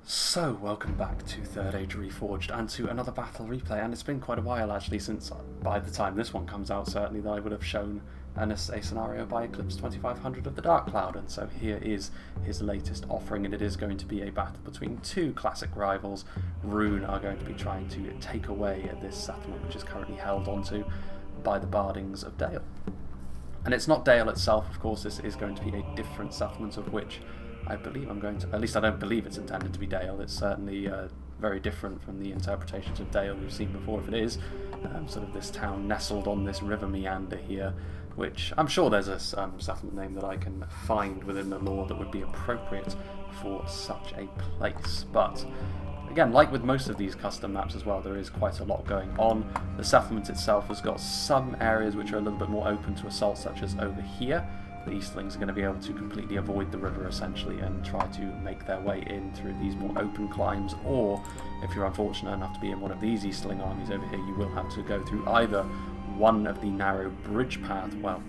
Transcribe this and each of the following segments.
So, welcome back to Third Age Reforged and to another battle replay, and it's been quite a while actually since, by the time this one comes out certainly, that I would have shown a scenario by Eclipse 2500 of the Dark Cloud, and so here is his latest offering, and it is going to be a battle between two classic rivals. Rhun are going to be trying to take away this settlement which is currently held onto by the Bardings of Dale. And it's not Dale itself, of course. This is going to be a different settlement of which I believe I'm going to, at least I don't believe it's intended to be Dale. It's certainly very different from the interpretations of Dale we've seen before, if it is. Sort of this town nestled on this river meander here, which I'm sure there's a settlement name that I can find within the lore that would be appropriate for such a place. But again, like with most of these custom maps as well, there is quite a lot going on. The settlement itself has got some areas which are a little bit more open to assault, such as over here. The Eastlings are going to be able to completely avoid the river essentially and try to make their way in through these more open climbs, or if you're unfortunate enough to be in one of these Eastling armies over here, you will have to go through either one of the narrow bridge path, well,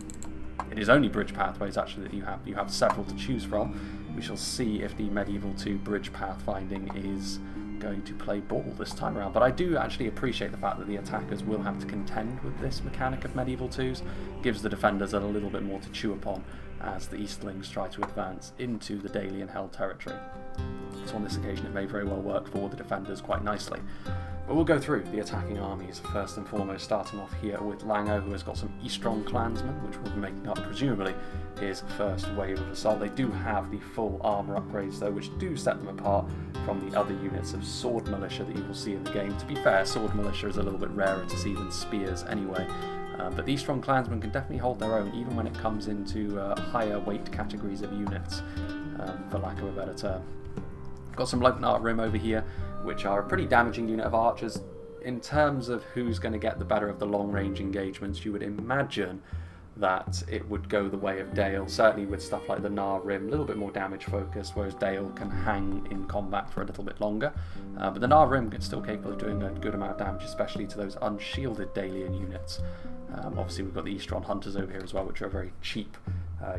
it is only bridge pathways actually that you have several to choose from. We shall see if the Medieval 2 bridge pathfinding is going to play ball this time around, but I do actually appreciate the fact that the attackers will have to contend with this mechanic of Medieval 2s. Gives the defenders a little bit more to chew upon as the Eastlings try to advance into the Dalian held territory. So on this occasion it may very well work for the defenders quite nicely. But we'll go through the attacking armies first and foremost, starting off here with Lango, who has got some Eastron clansmen, which will be making up presumably his first wave of assault. They do have the full armour upgrades though, which do set them apart from the other units of Sword Militia that you will see in the game. To be fair, Sword Militia is a little bit rarer to see than Spears anyway, but these strong clansmen can definitely hold their own even when it comes into higher weight categories of units, for lack of a better term. Got some Lokenart Rim over here, which are a pretty damaging unit of archers. In terms of who's going to get the better of the long-range engagements, you would imagine that it would go the way of Dale, certainly with stuff like the Gnar Rim, a little bit more damage focused, whereas Dale can hang in combat for a little bit longer. But the Gnar Rim is still capable of doing a good amount of damage, especially to those unshielded Dalian units. Obviously we've got the Eastron Hunters over here as well, which are a very cheap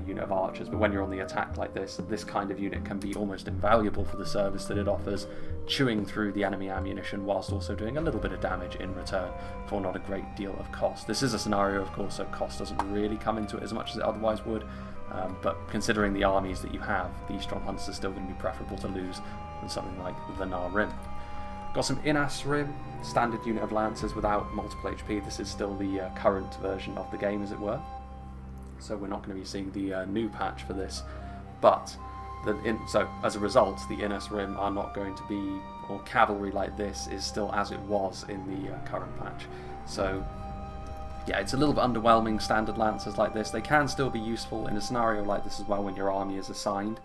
unit of archers, but when you're on the attack like this kind of unit can be almost invaluable for the service that it offers, chewing through the enemy ammunition whilst also doing a little bit of damage in return for not a great deal of cost. This is a scenario, of course, so cost doesn't really come into it as much as it otherwise would, but considering the armies that you have, the Eastron Hunters are still going to be preferable to lose than something like the Gnar Rim. Got some Inas Rim, standard unit of Lancers without multiple HP. This is still the current version of the game, as it were. So we're not going to be seeing the new patch for this. But, so as a result, the Inas Rim are not going to be, or cavalry like this is still as it was in the current patch. So, yeah, it's a little bit underwhelming, standard Lancers like this. They can still be useful in a scenario like this as well when your army is assigned.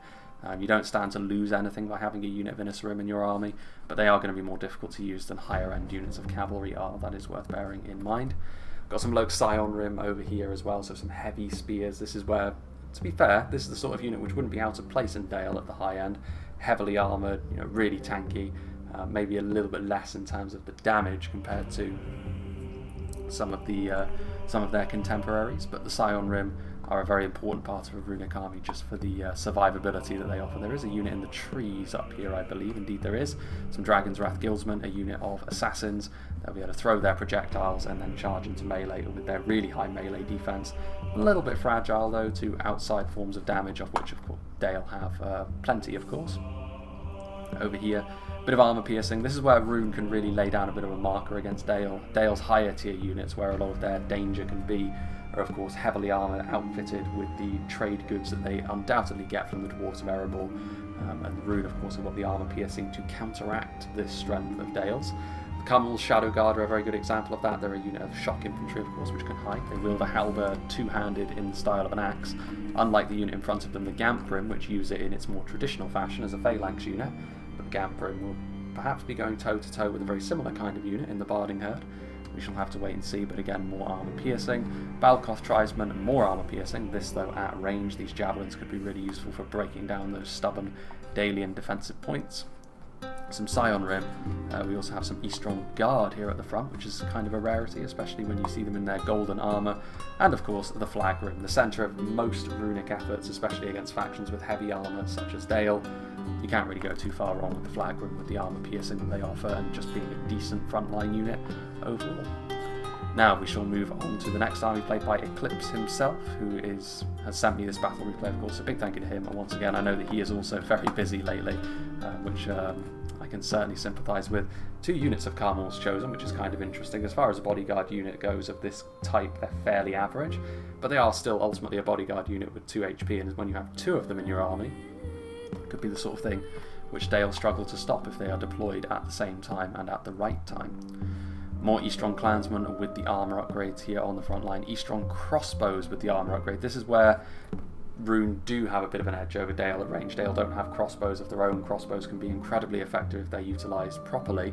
You don't stand to lose anything by having a unit of Inas Rim in your army, but they are going to be more difficult to use than higher end units of cavalry are. That is worth bearing in mind. Got some Loke Scion Rim over here as well, so some heavy spears. This is where, to be fair, this is the sort of unit which wouldn't be out of place in Dale at the high end. Heavily armoured, you know, really tanky, maybe a little bit less in terms of the damage compared to some of their contemporaries, but the Scion Rim are a very important part of a runic army just for the survivability that they offer. There is a unit in the trees up here, I believe. Indeed there is. Some Dragon's Wrath Guildsmen, a unit of assassins. They'll be able to throw their projectiles and then charge into melee with their really high melee defense. A little bit fragile though to outside forms of damage, of which of course Dale have plenty, of course. Over here, bit of armor piercing. This is where Roon can really lay down a bit of a marker against Dale. Dale's higher tier units, where a lot of their danger can be, are of course heavily armoured, outfitted with the trade goods that they undoubtedly get from the Dwarves of Erebor, and Rhun of course have got the armour piercing to counteract this strength of Dale's. The Cummel's Shadow Guard are a very good example of that. They're a unit of shock infantry, of course, which can hide. They wield a halberd two-handed in the style of an axe, unlike the unit in front of them, the Gamprim, which use it in its more traditional fashion as a phalanx unit. But the Gamprim will perhaps be going toe-to-toe with a very similar kind of unit in the Barding Herd. We shall have to wait and see, but again, more armour piercing. Balkoth Tribesmen, more armour piercing. This, though, at range, these javelins could be really useful for breaking down those stubborn Dalian defensive points. Some Scion Rim. We also have some Eastron Guard here at the front, which is kind of a rarity, especially when you see them in their golden armour. And of course, the Flag Rim, the centre of most runic efforts, especially against factions with heavy armour such as Dale. you can't really go too far wrong with the flag room, with the armour piercing that they offer, and just being a decent frontline unit overall. Now we shall move on to the next army, played by Eclipse himself, who has sent me this battle replay, of course, so big thank you to him. And once again, I know that he is also very busy lately, which I can certainly sympathise with. 2 units of Carmel's chosen, which is kind of interesting. As far as a bodyguard unit goes of this type, they're fairly average, but they are still ultimately a bodyguard unit with 2 HP, and when you have 2 of them in your army, it could be the sort of thing which Dale struggle to stop if they are deployed at the same time and at the right time. More Eastron Clansmen with the armour upgrades here on the front line. Eastron Crossbows with the armour upgrade. This is where Rhun do have a bit of an edge over Dale at range. Dale don't have crossbows of their own. Crossbows can be incredibly effective if they're utilised properly.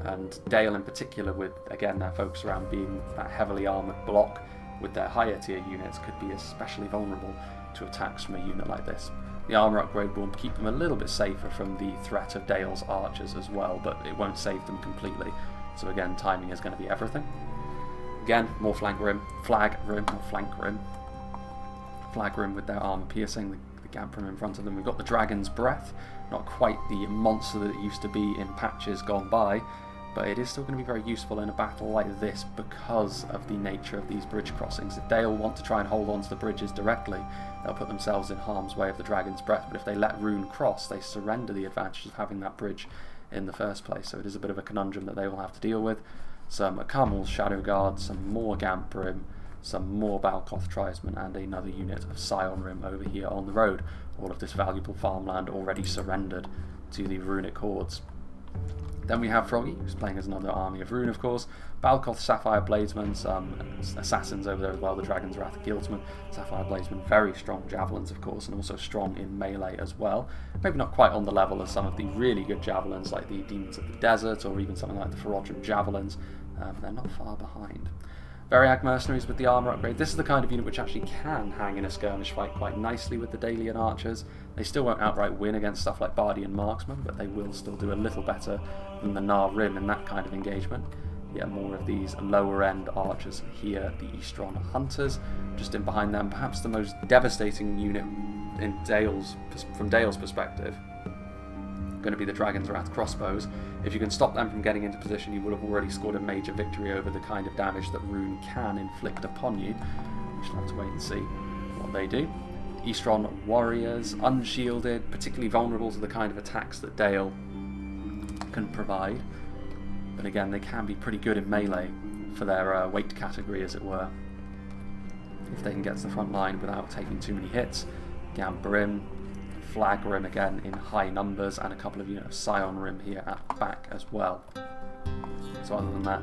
And Dale in particular, with, again, their focus around being that heavily armoured block with their higher tier units, could be especially vulnerable to attacks from a unit like this. The armour upgrade will keep them a little bit safer from the threat of Dale's archers as well, but it won't save them completely. So again, timing is going to be everything. Again, more flank rim with their armour piercing, the gap rim in front of them. We've got the Dragon's Breath, not quite the monster that it used to be in patches gone by, but it is still going to be very useful in a battle like this because of the nature of these bridge crossings. If Dale want to try and hold on to the bridges directly, they'll put themselves in harm's way of the Dragon's Breath, but if they let Rhun cross, they surrender the advantage of having that bridge in the first place, so it is a bit of a conundrum that they will have to deal with. Some Carmel's Shadow Guard, some more Gamp Rim, some more Balkoth Tribesmen, and another unit of Scion Rim over here on the road. All of this valuable farmland already surrendered to the runic hordes. Then we have Froggy, who's playing as another army of Rhun, of course. Balkoth Sapphire Bladesmen, some assassins over there as well, the Dragon's Wrath Guildsmen. Sapphire Bladesmen, very strong javelins, of course, and also strong in melee as well. Maybe not quite on the level of some of the really good javelins like the Demons of the Desert or even something like the Ferodrim Javelins. They're not far behind. Variag Mercenaries with the armour upgrade. This is the kind of unit which actually can hang in a skirmish fight quite nicely with the Dalian archers. They still won't outright win against stuff like Bardian Marksmen, but they will still do a little better than the Nar Rim in that kind of engagement. Yeah, more of these lower end archers here, the Eastron Hunters. Just in behind them, perhaps the most devastating unit from Dale's perspective, going to be the Dragon's Wrath Crossbows. If you can stop them from getting into position, you would have already scored a major victory over the kind of damage that Rhun can inflict upon you. We shall have to wait and see what they do. Eastron Warriors, unshielded, particularly vulnerable to the kind of attacks that Dale can provide. But again, they can be pretty good in melee for their weight category, as it were. If they can get to the front line without taking too many hits. Gamp Rim, Flag Rim again in high numbers, and a couple of units of Scion Rim here at the back as well. So other than that,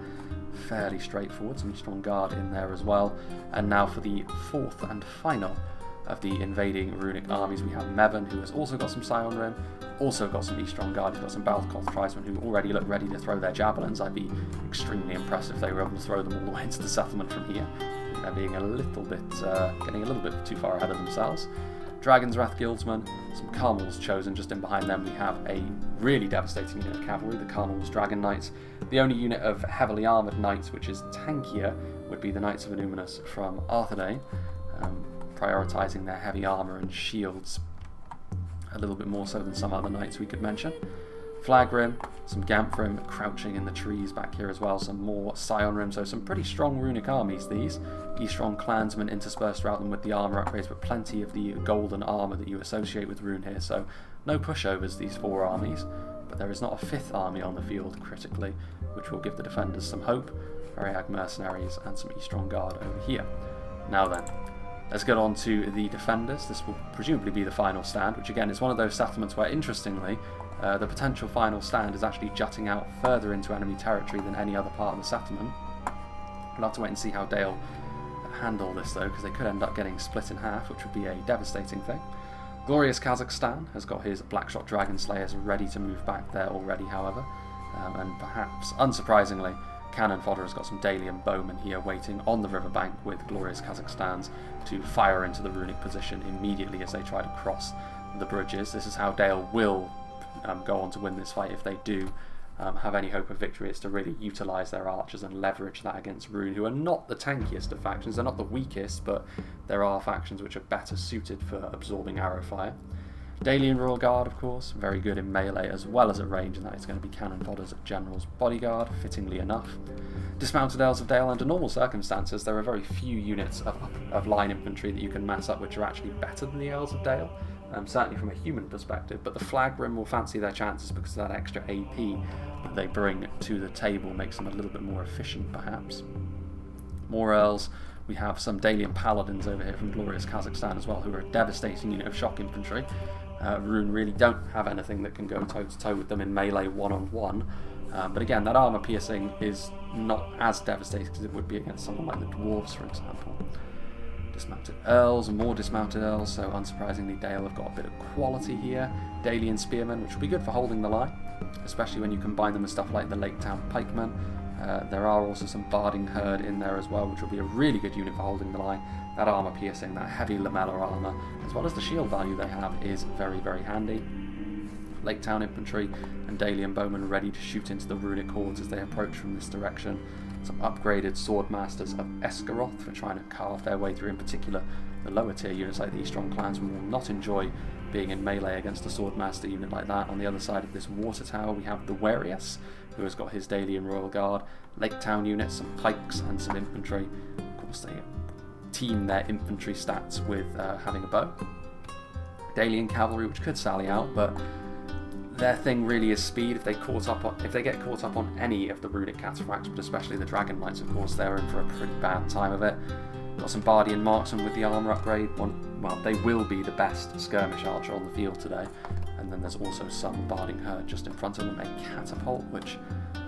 fairly straightforward. Some strong guard in there as well. And now for the fourth and final of the invading runic armies, we have Mevin, who has also got some Scion Rim, also got some Eastron Guard, he's got some Balkoth Tribesmen who already look ready to throw their javelins. I'd be extremely impressed if they were able to throw them all the way into the settlement from here. I think they're being getting a little bit too far ahead of themselves. Dragon's Wrath Guildsmen, some Carmel's Chosen. Just in behind them we have a really devastating unit of cavalry, the Carmel's Dragon Knights. The only unit of heavily armoured knights which is tankier would be the Knights of Illuminus from Arthedain, prioritising their heavy armour and shields a little bit more so than some other knights we could mention. Flag Rim, some Gamp Rim crouching in the trees back here as well, some more Scion Rim, so some pretty strong runic armies these. Eastron Clansmen interspersed throughout them with the armour upgrades, but plenty of the golden armour that you associate with Rhun here, so no pushovers these four armies, but there is not a fifth army on the field critically, which will give the defenders some hope. Variag Mercenaries and some Eastron Guard over here. Now then, let's get on to the defenders. This will presumably be the final stand, which again is one of those settlements where, interestingly, the potential final stand is actually jutting out further into enemy territory than any other part of the settlement. We'll have to wait and see how Dale handle this though, because they could end up getting split in half, which would be a devastating thing. Glorious Kazakhstan has got his Blackshot Dragon Slayers ready to move back there already, however, and perhaps unsurprisingly, Cannon Fodder has got some Dalian bowmen here waiting on the riverbank with Glorious Kazakhstans to fire into the runic position immediately as they try to cross the bridges. This is how Dale will go on to win this fight if they do have any hope of victory. It's to really utilise their archers and leverage that against Rhun, who are not the tankiest of factions. They're not the weakest, but there are factions which are better suited for absorbing arrow fire. Dalian Royal Guard, of course, very good in melee as well as at range, and that is going to be cannon fodder's General's Bodyguard, fittingly enough. Dismounted Earls of Dale, under normal circumstances, there are very few units of line infantry that you can mass up which are actually better than the Earls of Dale, certainly from a human perspective, but the Flagrim will fancy their chances because of that extra AP that they bring to the table, makes them a little bit more efficient perhaps. More Earls. We have some Dalian Paladins over here from glorious Kazakhstan as well, who are a devastating unit of shock infantry. Rhun really don't have anything that can go toe-to-toe with them in melee one-on-one. But again, that armour piercing is not as devastating as it would be against someone like the Dwarves, for example. Dismounted Earls, more Dismounted Earls, so unsurprisingly Dale have got a bit of quality here. Dalian Spearmen, which will be good for holding the line, especially when you combine them with stuff like the Lake Town Pikemen. There are also some Barding Herd in there as well, which will be a really good unit for holding the line. That armour piercing, that heavy lamellar armour, as well as the shield value they have, is very, very handy. Lake Town Infantry and Dalian Bowmen ready to shoot into the runic hordes as they approach from this direction. Some upgraded Swordmasters of Esgaroth for trying to carve their way through, in particular the lower tier units like the Eastron Clansmen will not enjoy being in melee against a Swordmaster unit like that. On the other side of this water tower we have the Warius, who has got his Dalian Royal Guard, Lake Town units, some pikes and some infantry. Of course they team their infantry stats with having a bow. Dalian Cavalry, which could sally out, but their thing really is speed. If they get caught up on any of the runic cataphracts, but especially the Dragon Knights, of course, they're in for a pretty bad time of it. Got some Bardian Marksmen with the armour upgrade. Well, they will be the best skirmish archer on the field today. And then there's also some Barding Herd just in front of them, a catapult, which,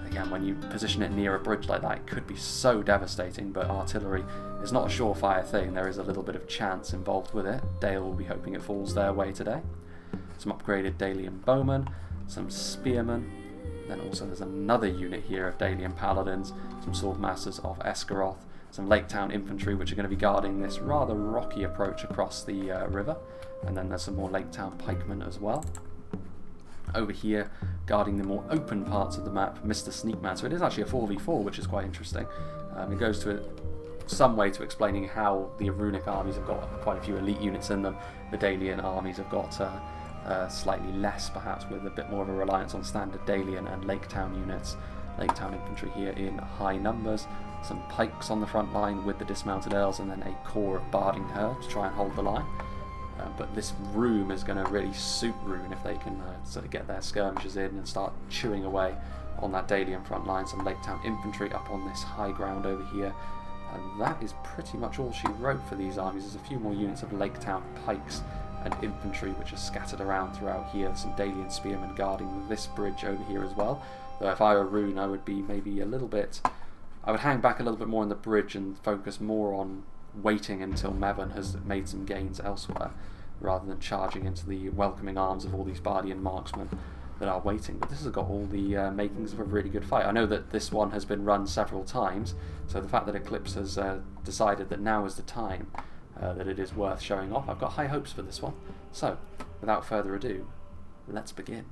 again, when you position it near a bridge like that, it could be so devastating, but artillery is not a surefire thing. There is a little bit of chance involved with it. Dale will be hoping it falls their way today. Some upgraded Dalian Bowmen, some Spearmen, then also there's another unit here of Dalian Paladins, some Swordmasters of Esgaroth, some Lake Town Infantry which are going to be guarding this rather rocky approach across the river, and then there's some more Lake Town Pikemen as well. Over here, guarding the more open parts of the map, Mr. Sneakman, so it is actually a 4v4, which is quite interesting. It goes to some way to explaining how the runic armies have got quite a few elite units in them. The Dalian armies have got slightly less, perhaps, with a bit more of a reliance on standard Dalian and Lake Town units. Lake Town infantry here in high numbers, some pikes on the front line with the dismounted Earls, and then a core of Barding Herd to try and hold the line. But this room is going to really suit Rhun if they can sort of get their skirmishers in and start chewing away on that Dalian front line. Some Lake Town infantry up on this high ground over here. And that is pretty much all she wrote for these armies. There's a few more units of Lake Town pikes and infantry which are scattered around throughout here. Some Dalian spearmen guarding this bridge over here as well. Though if I were Rhun, I would be maybe a little bit... I would hang back a little bit more on the bridge and focus more on waiting until Mevon has made some gains elsewhere, rather than charging into the welcoming arms of all these Bardian marksmen that are waiting. But this has got all the makings of a really good fight. I know that this one has been run several times, so the fact that Eclipse has decided that now is the time that it is worth showing off, I've got high hopes for this one. So, without further ado, let's begin.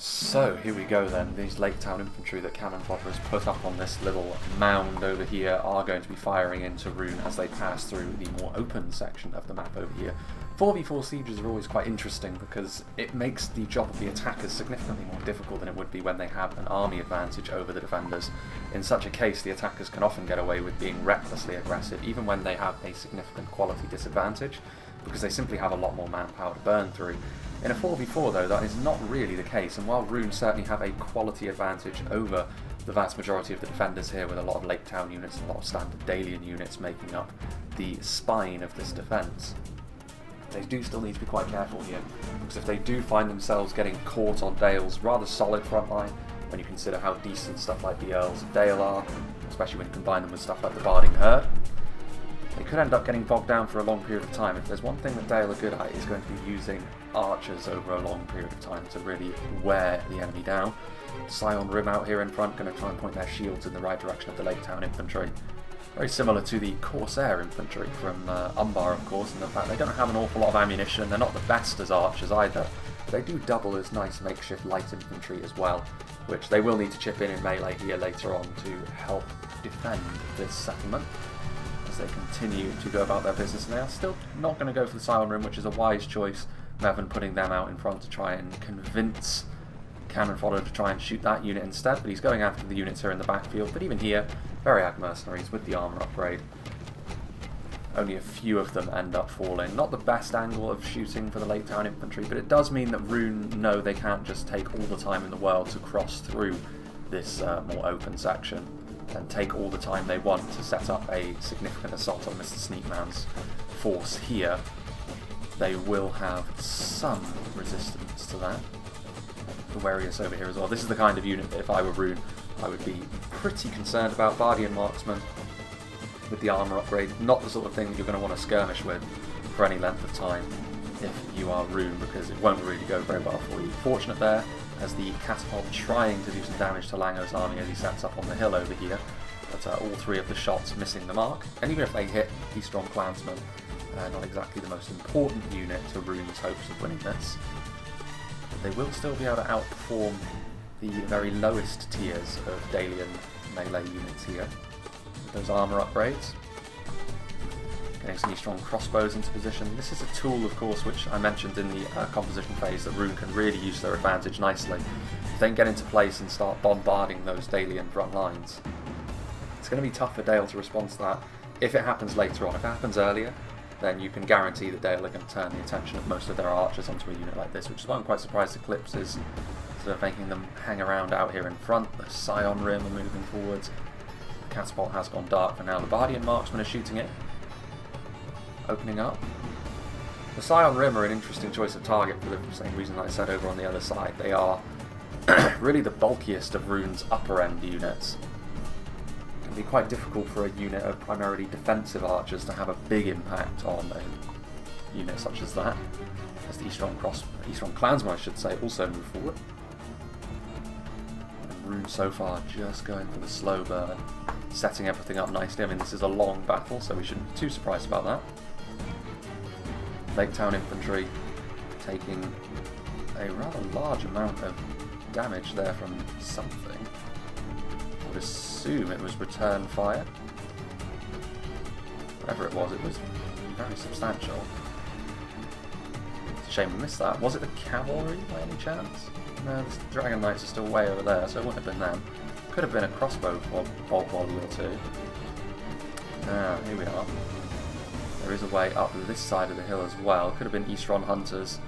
So, here we go then. These Lake Town infantry that Cannon Fodder has put up on this little mound over here are going to be firing into Rhun as they pass through the more open section of the map over here. 4v4 sieges are always quite interesting because it makes the job of the attackers significantly more difficult than it would be when they have an army advantage over the defenders. In such a case, the attackers can often get away with being recklessly aggressive even when they have a significant quality disadvantage, because they simply have a lot more manpower to burn through. In a 4v4 though, that is not really the case, and while Rhun certainly have a quality advantage over the vast majority of the defenders here, with a lot of Lake Town units and a lot of standard Dalian units making up the spine of this defence, they do still need to be quite careful here, because if they do find themselves getting caught on Dale's rather solid front line, when you consider how decent stuff like the Earls of Dale are, especially when you combine them with stuff like the Barding Herd, they could end up getting bogged down for a long period of time. If there's one thing that Dale are good at, is going to be using archers over a long period of time to really wear the enemy down. Scion Rim out here in front, going to try and point their shields in the right direction of the Lake Town infantry. Very similar to the Corsair infantry from Umbar, of course, in the fact they don't have an awful lot of ammunition. They're not the best as archers either, but they do double as nice makeshift light infantry as well, which they will need to chip in melee here later on to help defend this settlement as they continue to go about their business. And they are still not going to go for the Scion Rim, which is a wise choice, Mevin putting them out in front to try and convince cannon fodder to try and shoot that unit instead, but he's going after the units here in the backfield. But even here, Variag mercenaries with the armour upgrade. Only a few of them end up falling. Not the best angle of shooting for the late town infantry, but it does mean that Rhun know they can't just take all the time in the world to cross through this more open section and take all the time they want to set up a significant assault on Mr. Sneakman's force here. They will have some resistance to that. The Warius over here as well. This is the kind of unit that if I were Rhun, I would be pretty concerned about. Bardian Marksman with the armour upgrade, not the sort of thing that you're going to want to skirmish with for any length of time if you are Rhun, because it won't really go very well for you. Fortunate there, as the catapult trying to do some damage to Lango's army as he sets up on the hill over here, but all three of the shots missing the mark. And even if they hit the strong clansmen, not exactly the most important unit to Rhun's hopes of winning this, but they will still be able to outperform the very lowest tiers of Dalian melee units here with those armour upgrades. Getting some strong crossbows into position. This is a tool, of course, which I mentioned in the composition phase, that Rhun can really use their advantage nicely. If they can get into place and start bombarding those Dalian front lines, it's going to be tough for Dale to respond to that if it happens later on. If it happens earlier, then you can guarantee that Dale are going to turn the attention of most of their archers onto a unit like this, which is why I'm quite surprised Eclipse is sort of making them hang around out here in front. The Scion Rim are moving forwards. The catapult has gone dark for now. The Bardian Marksman are shooting it. Opening up. The Scion Rim are an interesting choice of target for the same reason that I said over on the other side. They are really the bulkiest of Rhune's upper end units. It can be quite difficult for a unit of primarily defensive archers to have a big impact on a unit such as that. As the Eastron Clansmen, I should say, also move forward. And Rhun so far just going for the slow burn, setting everything up nicely. I mean, this is a long battle, so we shouldn't be too surprised about that. Lake Town Infantry taking a rather large amount of damage there from something. I would assume it was return fire. Whatever it was very substantial. It's a shame we missed that. Was it the cavalry by any chance? No, the Dragon Knights are still way over there, so it wouldn't have been them. Could have been a crossbow bolt volley or two. Ah, here we are. There is a way up this side of the hill as well. Could have been Eastron Hunters,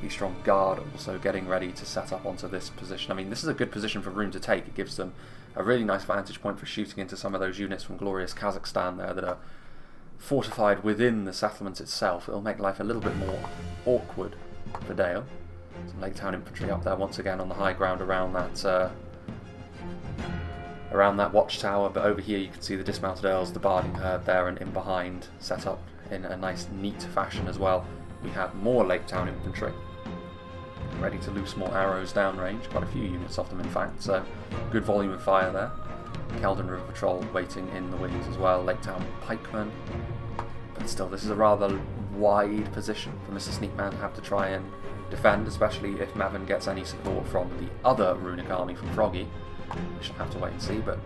Eastron Guard also getting ready to set up onto this position. I mean, this is a good position for Rhun to take. It gives them a really nice vantage point for shooting into some of those units from glorious Kazakhstan there that are fortified within the settlement itself. It'll make life a little bit more awkward for Dale. Some Lake Town Infantry up there once again on the high ground around that watchtower, but over here you can see the dismounted earls, the Barding herd there, and in behind, set up in a nice neat fashion as well. We have more Lake Town infantry ready to loose more arrows downrange, quite a few units of them in fact, so good volume of fire there. Keldon River Patrol waiting in the wings as well, Lake Town pikemen, but still this is a rather wide position for Mr. Sneakman to have to try and defend, especially if Mavin gets any support from the other runic army from Froggy. We shall have to wait and see, but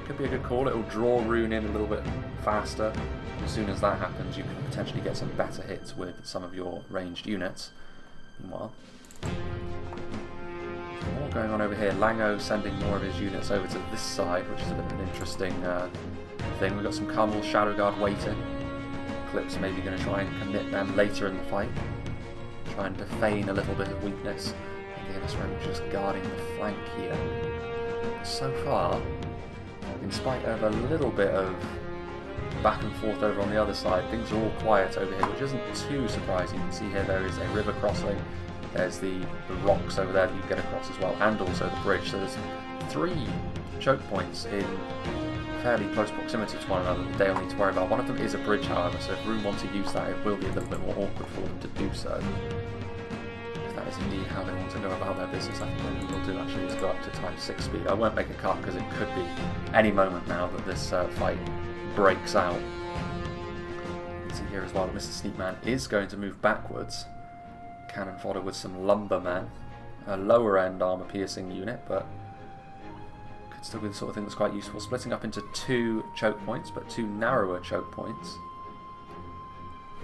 could be a good call. It'll draw Rhun in a little bit faster. As soon as that happens, you can potentially get some better hits with some of your ranged units. Meanwhile, more going on over here. Lango sending more of his units over to this side, which is a bit of an interesting thing. We've got some Carmel Shadow Guard waiting. Eclipse maybe going to try and commit them later in the fight, trying to feign a little bit of weakness. Again, we're just guarding the flank here. So far, in spite of a little bit of back and forth over on the other side, things are all quiet over here, which isn't too surprising. You can see here there is a river crossing, there's the rocks over there that you can get across as well, and also the bridge. So there's 3 choke points in fairly close proximity to one another that they'll need to worry about. One of them is a bridge, however, so if Rhun want to use that, it will be a little bit more awkward for them to do so. If that is indeed how they want to go about their business, I think what we will do actually is go up to ×6 speed. I won't make a cut because it could be any moment now that this fight breaks out. You can see here as well that Mr. Sneakman is going to move backwards. Cannon fodder with some lumbermen. A lower end armour piercing unit, but could still be the sort of thing that's quite useful. Splitting up into 2 choke points, but 2 narrower choke points.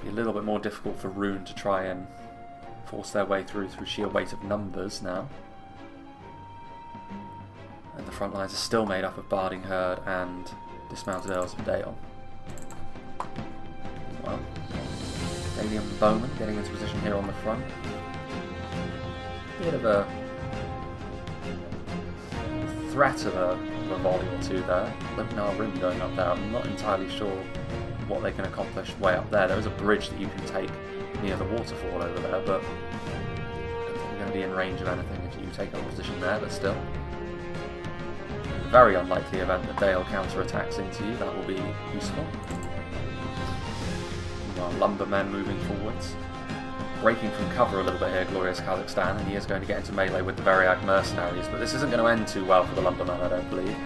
Be a little bit more difficult for Rhun to try and force their way through sheer weight of numbers now. And the front lines are still made up of Barding Herd and dismounted Earls of Dale. Well, Dalian Bowman getting into position here on the front. Bit of a threat of a volley or two there. Rhun going up there. I'm not entirely sure what they can accomplish way up there. There is a bridge that you can take near the waterfall over there, but I don't think you're going to be in range of anything if you take up a position there, but still. Very unlikely event that Dale counter-attacks into you, that will be useful. Meanwhile, Lumbermen moving forwards. Breaking from cover a little bit here, Glorious Kazakhstan, and he is going to get into melee with the Variag mercenaries, but this isn't going to end too well for the Lumbermen, I don't believe.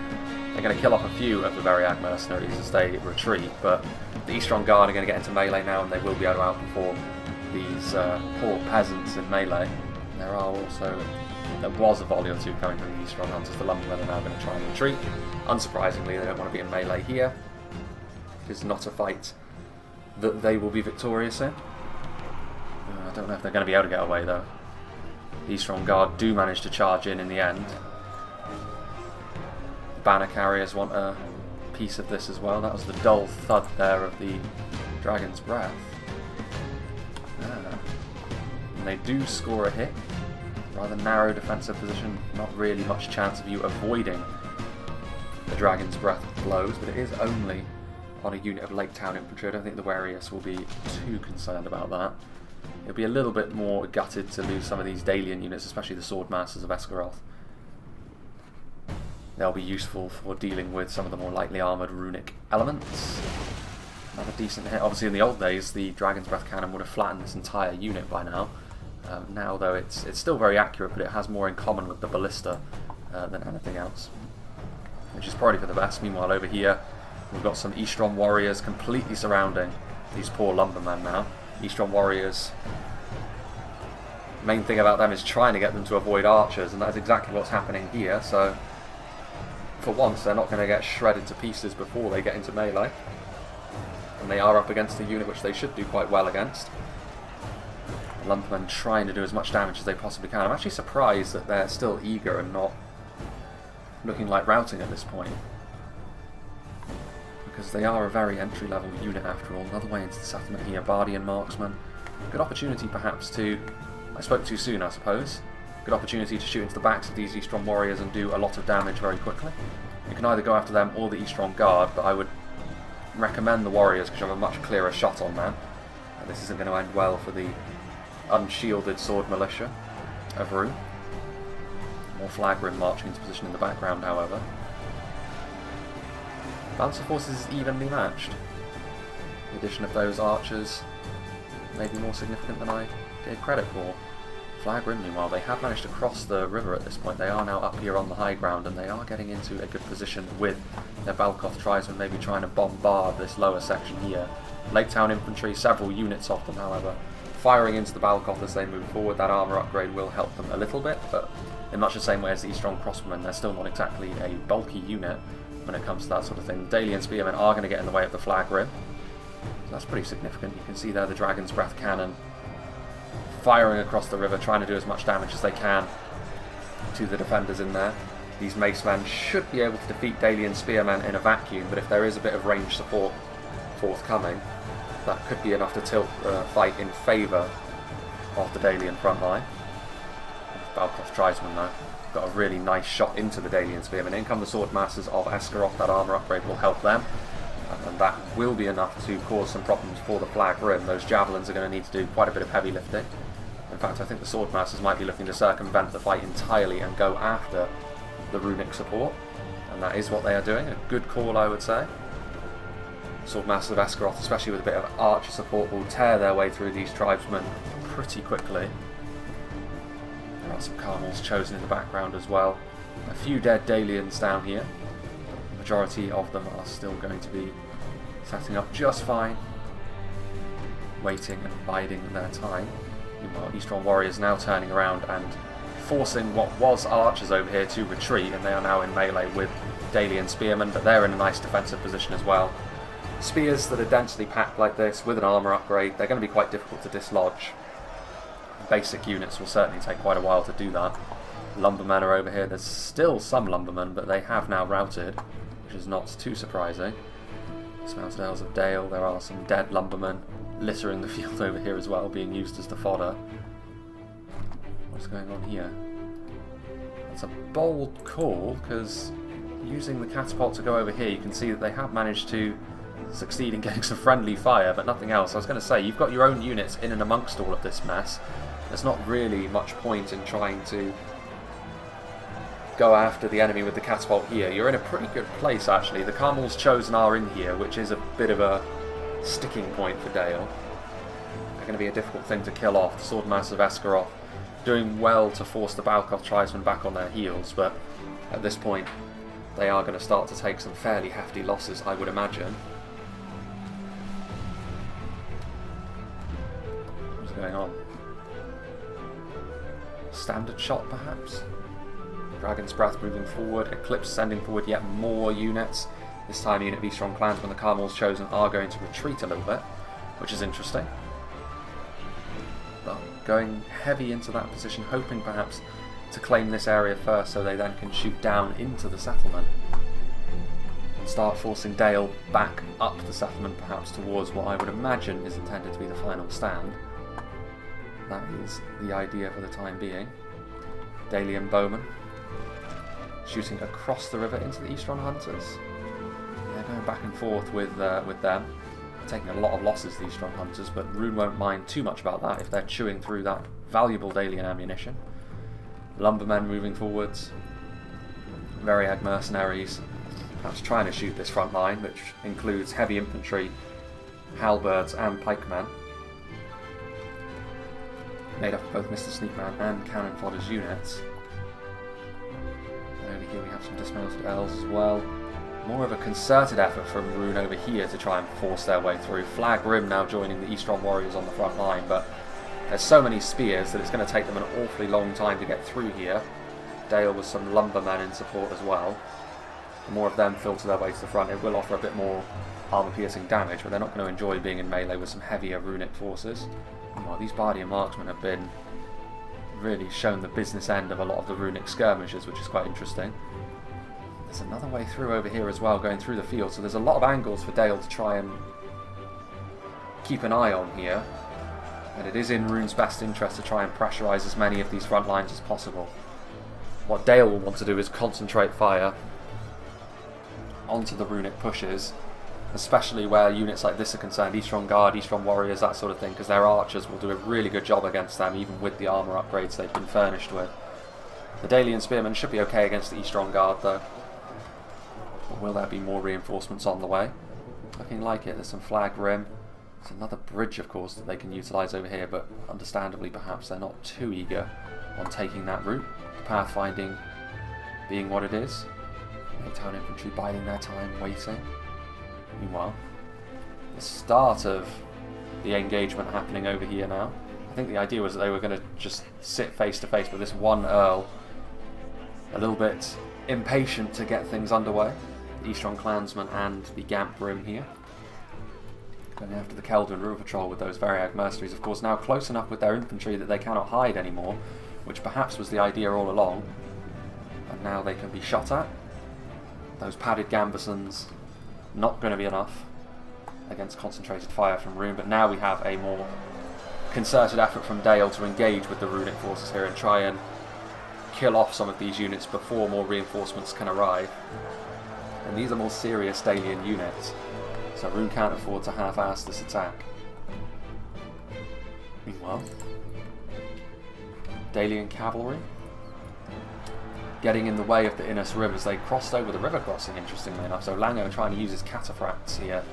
They're going to kill off a few of the Variag mercenaries as they retreat, but the Eastron Guard are going to get into melee now, and they will be able to outperform these poor peasants in melee. There was a volley or two coming from the Eastron Hunters. The Lumbermen are now going to try and retreat. Unsurprisingly, they don't want to be in melee here. It is not a fight that they will be victorious in. I don't know if they're going to be able to get away though. The Eastron Guard do manage to charge in the end. The banner carriers want a piece of this as well. That was the dull thud there of the Dragon's Breath. And they do score a hit. Rather narrow defensive position, not really much chance of you avoiding the Dragon's Breath blows, but it is only on a unit of Lake Town infantry. I don't think the Warius will be too concerned about that. It'll be a little bit more gutted to lose some of these Dalian units, especially the Swordmasters of Esgaroth. They'll be useful for dealing with some of the more lightly armoured runic elements. Another decent hit. Obviously in the old days the Dragon's Breath cannon would have flattened this entire unit by now. Now though it's still very accurate, but it has more in common with the ballista than anything else, which is probably for the best. Meanwhile over here we've got some Eastron warriors completely surrounding these poor lumbermen now. Eastron warriors, main thing about them is trying to get them to avoid archers, and that is exactly what's happening here. So for once they're not going to get shredded to pieces before they get into melee, and they are up against a unit which they should do quite well against. Lumbermen trying to do as much damage as they possibly can. I'm actually surprised that they're still eager and not looking like routing at this point, because they are a very entry-level unit after all. Another way into the settlement here, Bardian Marksman. Good opportunity perhaps to... I spoke too soon, I suppose. Good opportunity to shoot into the backs of these Eastron warriors and do a lot of damage very quickly. You can either go after them or the Eastron Guard, but I would recommend the warriors because you have a much clearer shot on them. This isn't going to end well for the unshielded sword militia of Rhun. More Flagrim marching into position in the background, however. Balance of forces is evenly matched. The addition of those archers may be more significant than I gave credit for. Flagrim, meanwhile, they have managed to cross the river at this point. They are now up here on the high ground, and they are getting into a good position with their Balkoth tribesmen maybe trying to bombard this lower section here. Lake Town infantry, several units of them, however, firing into the Balkoth as they move forward. That armour upgrade will help them a little bit, but in much the same way as the Eastron crossbowmen, they're still not exactly a bulky unit when it comes to that sort of thing. The Dalian spearmen are going to get in the way of the Flagrim, so that's pretty significant. You can see there the Dragon's Breath cannon firing across the river, trying to do as much damage as they can to the defenders in there. These macemen should be able to defeat Dalian spearmen in a vacuum, but if there is a bit of range support forthcoming, that could be enough to tilt the fight in favour of the Dalian front line. Balkoth tribesmen though got a really nice shot into the Dalian spearmen. In come the Swordmasters of Esgaroth. That armour upgrade will help them, and that will be enough to cause some problems for the Flagrim. Those javelins are going to need to do quite a bit of heavy lifting. In fact, I think the Swordmasters might be looking to circumvent the fight entirely and go after the runic support, and that is what they are doing. A good call, I would say. Swordmasters of Esgaroth, especially with a bit of archer support, will tear their way through these tribesmen pretty quickly. There are some Carnels chosen in the background as well. A few dead Dalians down here. The majority of them are still going to be setting up just fine, waiting and biding their time. Meanwhile, Eastron warriors now turning around and forcing what was archers over here to retreat, and they are now in melee with Dalian spearmen, but they're in a nice defensive position as well. Spears that are densely packed like this with an armour upgrade, they're going to be quite difficult to dislodge. basic units will certainly take quite a while to do that. Lumbermen are over here. There's still some lumbermen, but they have now routed, which is not too surprising. Dismounted Elves of Dale, there are some dead lumbermen littering the field over here as well, being used as the fodder. What's going on here? It's a bold call, because using the catapult to go over here, you can see that they have managed to succeed in getting some friendly fire, but nothing else. I was going to say, you've got your own units in and amongst all of this mess. There's not really much point in trying to go after the enemy with the catapult here. You're in a pretty good place, actually. The Carmel's Chosen are in here, which is a bit of a sticking point for Dale. They're going to be a difficult thing to kill off. The Swordmasters of Escaroth doing well to force the Balkoth tribesmen back on their heels, but at this point they are going to start to take some fairly hefty losses, I would imagine. What's going on? Standard shot, perhaps? Dragon's Breath moving forward, Eclipse sending forward yet more units. This time unit of Strong Clansmen, the Carmel's Chosen, are going to retreat a little bit, which is interesting. But going heavy into that position, hoping perhaps to claim this area first so they then can shoot down into the settlement and start forcing Dale back up the settlement, perhaps towards what I would imagine is intended to be the final stand. That is the idea for the time being. Dalian Bowmen shooting across the river into the Eastron Hunters. They're going back and forth with them. They're taking a lot of losses, the Eastron Hunters, but Rhun won't mind too much about that if they're chewing through that valuable Dalian ammunition. Lumbermen moving forwards. Variag mercenaries perhaps trying to shoot this front line, which includes heavy infantry, halberds and pikemen. Made up of both Mr. Sneakman and Cannon Fodder's units. And over here we have some dismounted elves as well. More of a concerted effort from Rhun over here to try and force their way through. Flag Rim now joining the Eastron warriors on the front line, but there's so many spears that it's going to take them an awfully long time to get through here. Dale with some lumbermen in support as well. The more of them filter their way to the front, it will offer a bit more armor-piercing damage, but they're not going to enjoy being in melee with some heavier runic forces. Well, these Bardian marksmen have been really shown the business end of a lot of the runic skirmishes, which is quite interesting. There's another way through over here as well, going through the field, so there's a lot of angles for Dale to try and keep an eye on here. And it is in Rhune's best interest to try and pressurise as many of these front lines as possible. What Dale will want to do is concentrate fire onto the runic pushes, especially where units like this are concerned, Eastron Guard, Eastron Warriors, that sort of thing, because their archers will do a really good job against them, even with the armour upgrades they've been furnished with. The Dalian Spearmen should be okay against the Eastron Guard though. But will there be more reinforcements on the way? Looking like it. There's some Flag Rim. There's another bridge, of course, that they can utilise over here, but understandably perhaps they're not too eager on taking that route. The pathfinding being what it is. Town infantry biding their time, waiting. Meanwhile, the start of the engagement happening over here now. I think the idea was that they were going to just sit face to face with this one Earl, a little bit impatient to get things underway. The Eastron Clansmen and the Gamp Rim here. Going after the Keldon River Patrol with those Variag mercenaries, of course, now close enough with their infantry that they cannot hide anymore, which perhaps was the idea all along. And now they can be shot at. Those padded gambesons, not going to be enough against concentrated fire from Rhun, but now we have a more concerted effort from Dale to engage with the runic forces here and try and kill off some of these units before more reinforcements can arrive. And these are more serious Dalian units, so Rhun can't afford to half-ass this attack. Meanwhile, Dalian cavalry getting in the way of the Innis Rim as they crossed over the river crossing, interestingly enough. So Lango trying to use his cataphracts here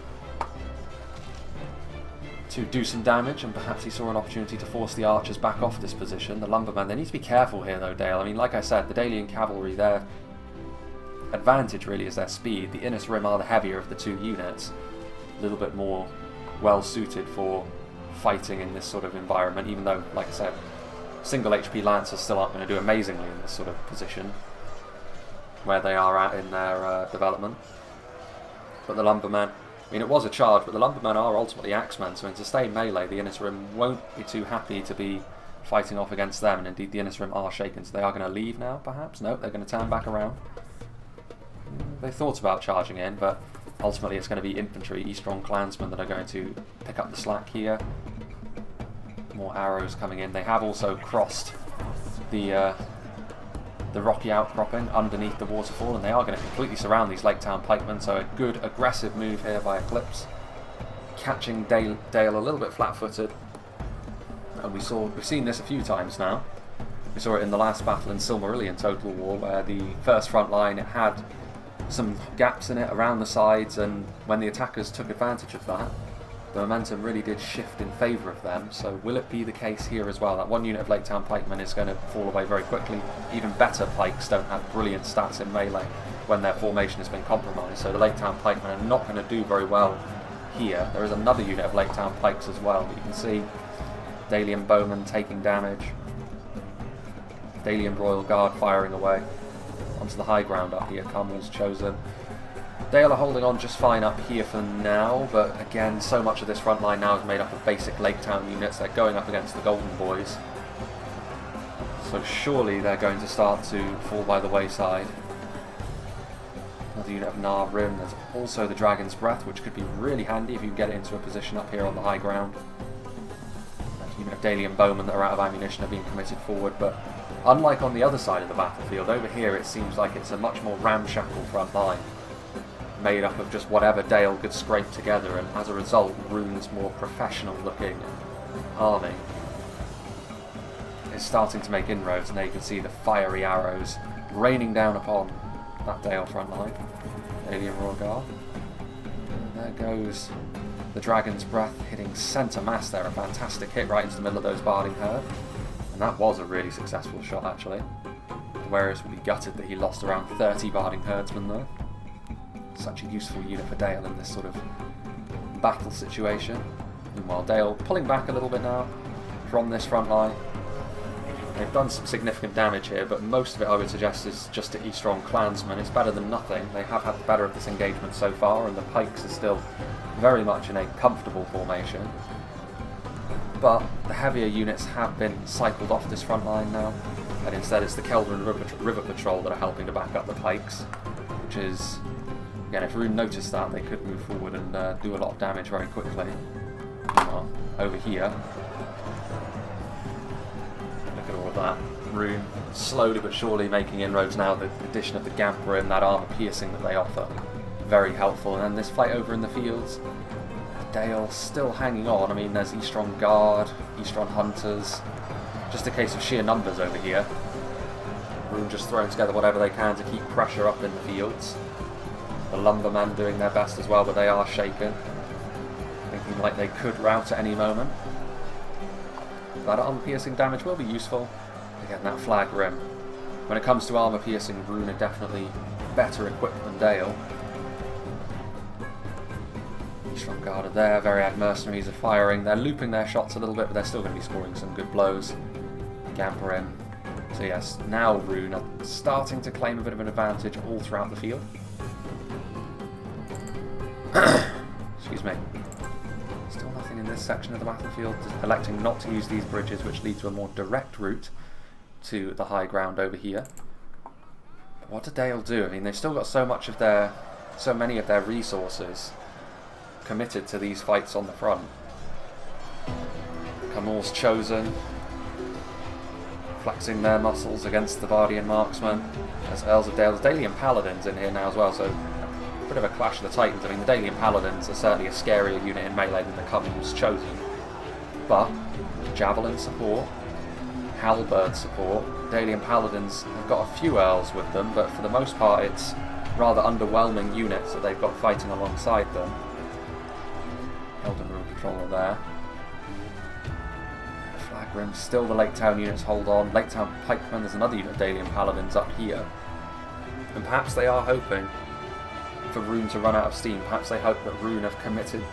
to do some damage, and perhaps he saw an opportunity to force the archers back off this position. The lumbermen, they need to be careful here though, Dale. I mean, like I said, the Dalian cavalry, their advantage really is their speed. The Innis Rim are the heavier of the two units, a little bit more well suited for fighting in this sort of environment, even though, like I said, single HP Lancers still aren't going to do amazingly in this sort of position where they are at in their development. But the lumbermen, I mean, it was a charge, but the lumbermen are ultimately axemen, so in sustained melee the Innis Rim won't be too happy to be fighting off against them, and indeed the Innisrim are shaken, so they are going to leave now, perhaps? No, they're going to turn back around. They thought about charging in, but ultimately it's going to be infantry, Eastron clansmen that are going to pick up the slack here. More arrows coming in. They have also crossed the rocky outcropping underneath the waterfall, and they are going to completely surround these Lake Town pikemen, so a good aggressive move here by Eclipse, catching Dale a little bit flat-footed. And we've seen this a few times now. We saw it in the last battle in Silmarillion Total War, where the first front line, it had some gaps in it around the sides, and when the attackers took advantage of that, the momentum really did shift in favour of them. So will it be the case here as well? That one unit of Lake Town pikemen is going to fall away very quickly. Even better pikes don't have brilliant stats in melee when their formation has been compromised, so the Lake Town pikemen are not going to do very well here. There is another unit of Lake Town pikes as well, but you can see Dalian bowmen taking damage. Dalian Royal Guard firing away. Onto the high ground up here, Carmel's chosen. Dale are holding on just fine up here for now, but again, so much of this front line now is made up of basic Lake Town units. They're going up against the Golden Boys. So surely they're going to start to fall by the wayside. Another unit of Rhun. There's also the Dragon's Breath, which could be really handy if you get it into a position up here on the high ground. A unit of Dalian bowmen that are out of ammunition are being committed forward, but unlike on the other side of the battlefield, over here it seems like it's a much more ramshackle front line, made up of just whatever Dale could scrape together, and as a result, Rhoon's more professional looking army is starting to make inroads, and there you can see the fiery arrows raining down upon that Dale front line. Dalian Royal Guard. There goes the Dragon's Breath, hitting centre mass there, a fantastic hit right into the middle of those Barding Herd. And that was a really successful shot, actually. Warriors will be gutted that he lost around 30 Barding Herdsmen there. Such a useful unit for Dale in this sort of battle situation. Meanwhile, Dale pulling back a little bit now from this front line. They've done some significant damage here, but most of it I would suggest is just to Eastron clansmen. It's better than nothing. They have had the better of this engagement so far, and the pikes are still very much in a comfortable formation. But the heavier units have been cycled off this front line now, and instead it's the Keldrin River Patrol that are helping to back up the pikes, which is, again, if Rhun noticed that, they could move forward and do a lot of damage very quickly. Well, over here, look at all of that. Rhun slowly but surely making inroads now. The addition of the Gamper and that armour piercing that they offer, very helpful. And then this fight over in the fields, Dale still hanging on. I mean, there's Eastron Guard, Eastron Hunters, just a case of sheer numbers over here. Rhun just throwing together whatever they can to keep pressure up in the fields. The Lumbermen doing their best as well, but they are shaken, thinking like they could rout at any moment. That armor-piercing damage will be useful. Again, that flag rim. When it comes to armor-piercing, Rhun are definitely better equipped than Dale. Eastron Guard are there, Variad Mercenaries are firing. They're looping their shots a little bit, but they're still going to be scoring some good blows. Gamper in. So yes, now Rhun are starting to claim a bit of an advantage all throughout the field. Excuse me. Still nothing in this section of the battlefield, electing not to use these bridges, which lead to a more direct route to the high ground over here. But what do Dale do? I mean, they've still got so many of their resources committed to these fights on the front. Camel's chosen, flexing their muscles against the Bardian marksmen. There's Earls of Dale's Dalian Paladins in here now as well, so a bit of a clash of the titans. I mean, the Dalian Paladins are certainly a scarier unit in melee than the Camel's chosen, but Javelin support, Halberd support. Dalian Paladins have got a few Earls with them, but for the most part it's rather underwhelming units that they've got fighting alongside them. Elden Rule Patrol are there. Flag rim, still the Lake Town units hold on. Lake Town Pikemen, there's another unit of Dalian Paladins up here. And perhaps they are hoping for Rhun to run out of steam. Perhaps they hope that Rhun have committed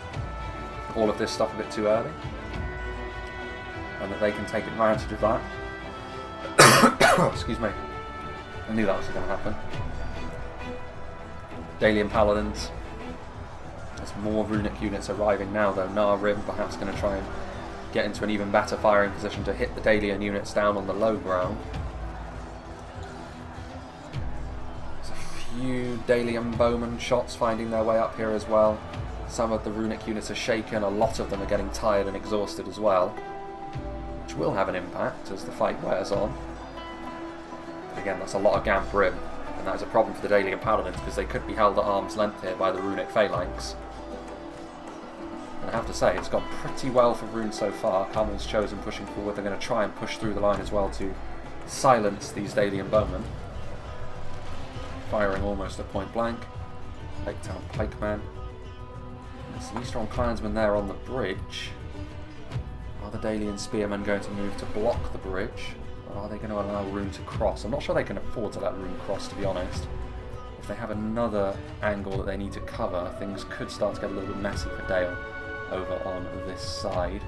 all of this stuff a bit too early, and that they can take advantage of that. Excuse me. I knew that was going to happen. Dalian Paladins. There's more runic units arriving now, though. Rhun perhaps going to try and get into an even better firing position to hit the Dalian units down on the low ground. There's a few Dalian bowman shots finding their way up here as well. Some of the runic units are shaken, a lot of them are getting tired and exhausted as well, which will have an impact as the fight wears on. But again, that's a lot of Gamp Rim, and that is a problem for the Dalian Paladins because they could be held at arm's length here by the runic phalanx. And I have to say, it's gone pretty well for Rhun so far. Carmen's chosen pushing forward. They're going to try and push through the line as well to silence these Dalian bowmen. Firing almost at point blank. Lake Town pikemen. There's some Eastron clansmen there on the bridge. Are the Dalian spearmen going to move to block the bridge? Or are they going to allow Rhun to cross? I'm not sure they can afford to let Rhun cross, to be honest. If they have another angle that they need to cover, things could start to get a little bit messy for Dale over on this side.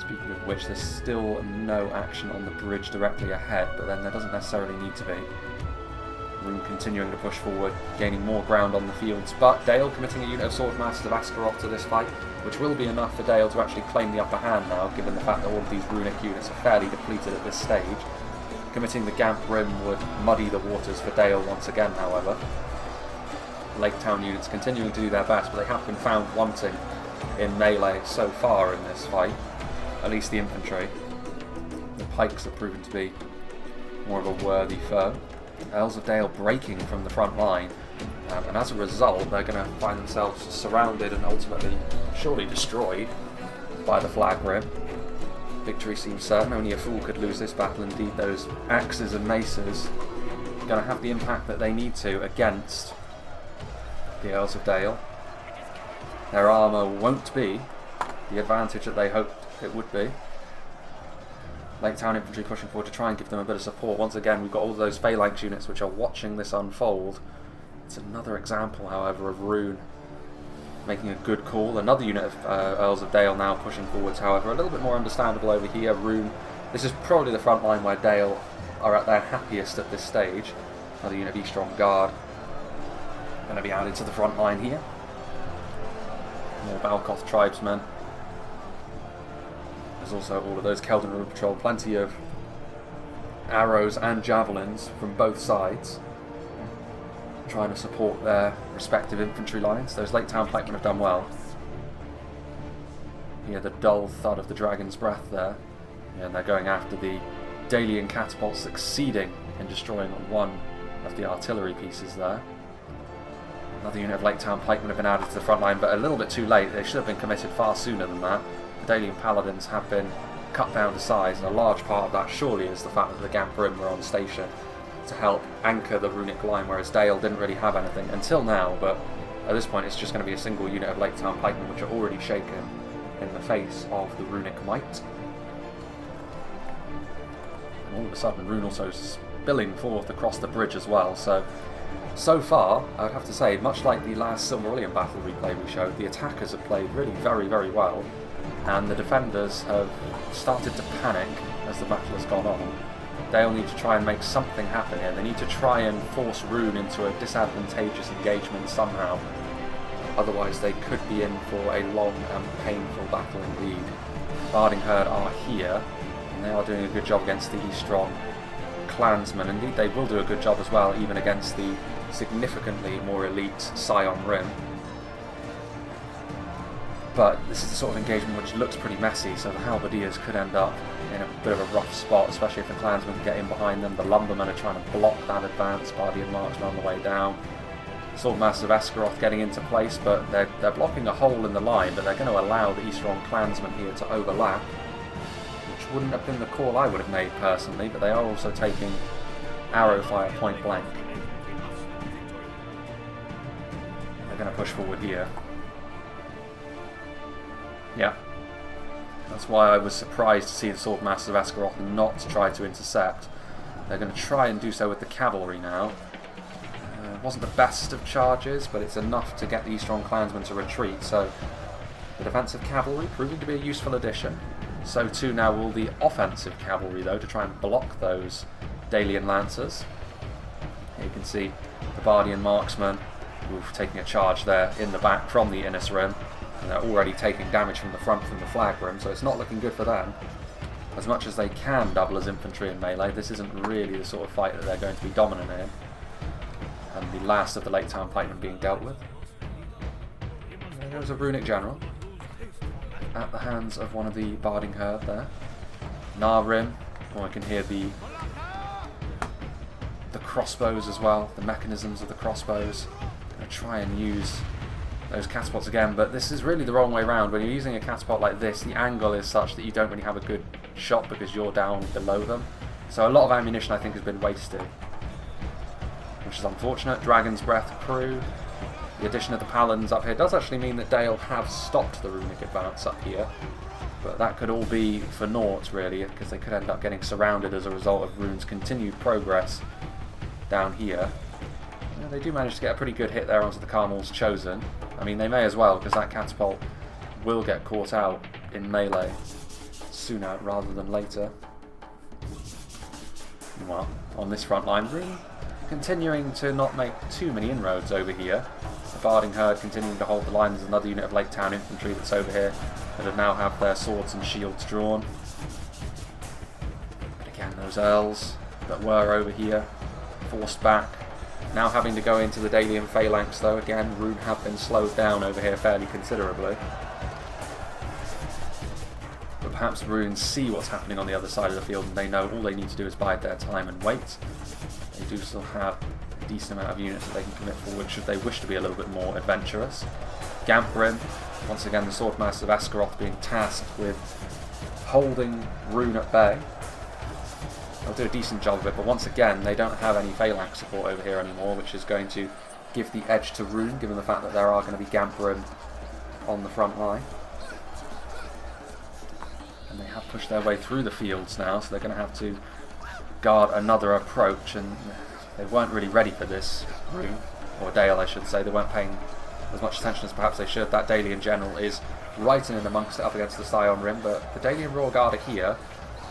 Speaking of which, there's still no action on the bridge directly ahead, but then there doesn't necessarily need to be. Rhun continuing to push forward, gaining more ground on the fields, but Dale committing a unit of Swordmasters of Askaroth to this fight, which will be enough for Dale to actually claim the upper hand now, given the fact that all of these runic units are fairly depleted at this stage. Committing the Gamp Rim would muddy the waters for Dale once again, however. Lake Town units continuing to do their best, but they have been found wanting in melee so far in this fight, at least the infantry. The pikes have proven to be more of a worthy foe. Earls of Dale breaking from the front line, and as a result they're going to find themselves surrounded and ultimately surely destroyed by the Flag Rim. Victory seems certain, only a fool could lose this battle. Indeed, those axes and maces are going to have the impact that they need to against the Earls of Dale. Their armour won't be the advantage that they hoped it would be. Lake Town infantry pushing forward to try and give them a bit of support. Once again, we've got all those phalanx units which are watching this unfold. It's another example, however, of Rhun making a good call. Another unit of Earls of Dale now pushing forwards, however, a little bit more understandable over here. Rhun, this is probably the front line where Dale are at their happiest at this stage. Another unit of Eastron Guard going to be added to the front line here. More Balkoth tribesmen. There's also all of those Kelden River Patrol, plenty of arrows and javelins from both sides, trying to support their respective infantry lines. Those Lake Town pikemen have done well. You hear the dull thud of the dragon's breath there, and they're going after the Dalian catapults, succeeding in destroying one of the artillery pieces there. Another unit of Lake Town pikemen have been added to the front line, but a little bit too late. They should have been committed far sooner than that. The Dalian Paladins have been cut down to size, and a large part of that surely is the fact that the Gamp Rim were on station to help anchor the runic line, whereas Dale didn't really have anything until now, but at this point it's just going to be a single unit of Lake Town pikemen which are already shaken in the face of the runic might. And all of a sudden Rhun also spilling forth across the bridge as well, so far, I would have to say, much like the last Silmarillion battle replay we showed, the attackers have played really very, very well, and the defenders have started to panic as the battle has gone on. They'll need to try and make something happen here. They need to try and force Rhun into a disadvantageous engagement somehow. Otherwise they could be in for a long and painful battle indeed. Barding Herd are here, and they are doing a good job against the Eastron clansmen. Indeed, they will do a good job as well, even against the significantly more elite Scion Rim. But this is the sort of engagement which looks pretty messy, so the Halberdiers could end up in a bit of a rough spot, especially if the clansmen get in behind them. The lumbermen are trying to block that advance. Bardian marksmen on the way down. Swordmasters of Askaroth getting into place, but they're blocking a hole in the line, but they're going to allow the Eastron clansmen here to overlap, which wouldn't have been the call I would have made personally, but they are also taking arrow fire point blank. They're going to push forward here. Yeah. That's why I was surprised to see the Swordmasters of Askaroth not try to intercept. They're going to try and do so with the cavalry now. It wasn't the best of charges, but it's enough to get the Eastron clansmen to retreat, so the defensive cavalry proving to be a useful addition. So too now will the offensive cavalry, though, to try and block those Dalian lancers. Here you can see the Bardian marksmen taking a charge there in the back from the Innis Rim. And they're already taking damage from the front from the flag room, so it's not looking good for them. As much as they can double as infantry in melee, this isn't really the sort of fight that they're going to be dominant in. And the last of the Lake Town pikemen being dealt with. There goes a runic general at the hands of one of the barding herd there. Rim, I can hear the crossbows as well, the mechanisms of the crossbows. I'm going to try and use those catapults again, but this is really the wrong way around. When you're using a catapult like this, the angle is such that you don't really have a good shot because you're down below them. So a lot of ammunition, I think, has been wasted, which is unfortunate. Dragon's Breath crew. The addition of the paladins up here does actually mean that Dale have stopped the runic advance up here, but that could all be for naught really, because they could end up getting surrounded as a result of Roon's continued progress down here. Yeah, they do manage to get a pretty good hit there onto the Carmel's Chosen. I mean, they may as well, because that catapult will get caught out in melee sooner rather than later. Well, on this front line, Rhun continuing to not make too many inroads over here. The Barding Herd continuing to hold the line. There's another unit of Lake Town infantry that's over here that now have their swords and shields drawn. But again, those Earls that were over here, forced back. Now having to go into the Dalian phalanx though. Again, Rhun have been slowed down over here fairly considerably. But perhaps Rhun see what's happening on the other side of the field and they know all they need to do is bide their time and wait. They do still have a decent amount of units that they can commit forward should they wish to be a little bit more adventurous. Rim, once again the Swordmaster of Askaroth being tasked with holding Rhun at bay. They'll do a decent job of it, but once again they don't have any phalanx support over here anymore, which is going to give the edge to Rhun, given the fact that there are going to be Rim on the front line. And they have pushed their way through the fields now, so they're going to have to guard another approach, and they weren't really ready for this, Rhun, or Dale I should say. They weren't paying as much attention as perhaps they should. That Dalian general is right in amongst it up against the Scion Rim, but the Dalian Royal Guard are here,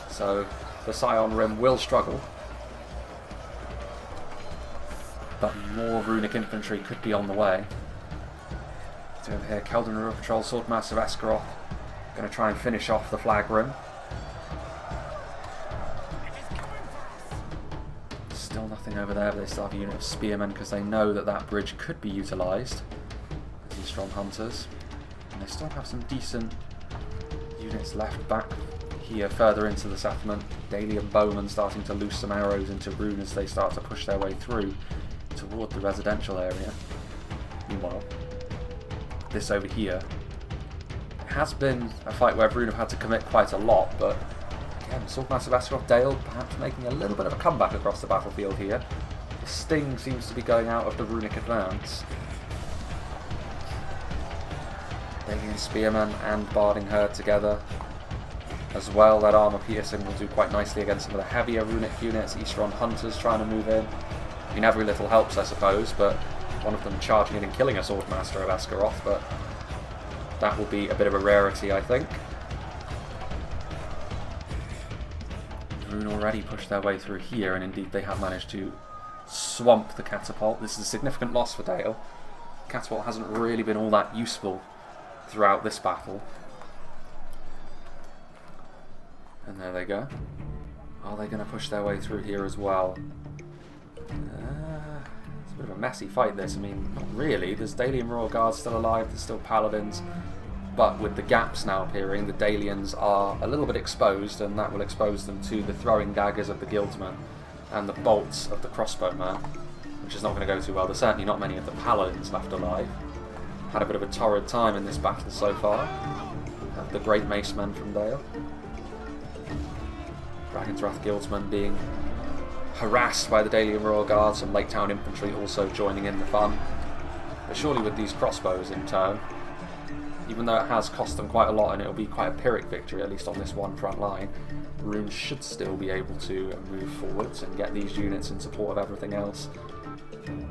so the Scion Rim will struggle. But more runic infantry could be on the way. So over here, Keldon River Patrol, Swordmaster of Askaroth, going to try and finish off the flag rim. Still nothing over there, but they still have a unit of spearmen because they know that that bridge could be utilised. These strong hunters. And they still have some decent units left back here further into the settlement. Dalian bowmen starting to loose some arrows into Rhun as they start to push their way through toward the residential area. Meanwhile, this over here, it has been a fight where Rhun have had to commit quite a lot, but again, Swordmaster of Askaroth, Dale perhaps making a little bit of a comeback across the battlefield here. The sting seems to be going out of the runic advance. Dalian spearmen and Barding Herd together as well. That armor piercing will do quite nicely against some of the heavier runic units. Eastron hunters trying to move in. I mean, every little helps, I suppose, but one of them charging in and killing a Swordmaster of Askaroth, but that will be a bit of a rarity, I think. Rhun already pushed their way through here, and indeed they have managed to swamp the catapult. This is a significant loss for Dale. Catapult hasn't really been all that useful throughout this battle. And there they go. Are they going to push their way through here as well? It's a bit of a messy fight this. I mean, not really. There's Dalian Royal Guards still alive, there's still Paladins. But with the gaps now appearing, the Dalians are a little bit exposed, and that will expose them to the throwing daggers of the Guildsmen and the bolts of the Crossbowman, which is not going to go too well. There's certainly not many of the Paladins left alive. Had a bit of a torrid time in this battle so far. The Great Macemen from Dale. Dragon's Wrath Guildsmen being harassed by the Dalian Royal Guard, some Lake Town infantry also joining in the fun. But surely with these crossbows in turn, even though it has cost them quite a lot and it'll be quite a Pyrrhic victory, at least on this one front line, Rhun should still be able to move forwards and get these units in support of everything else,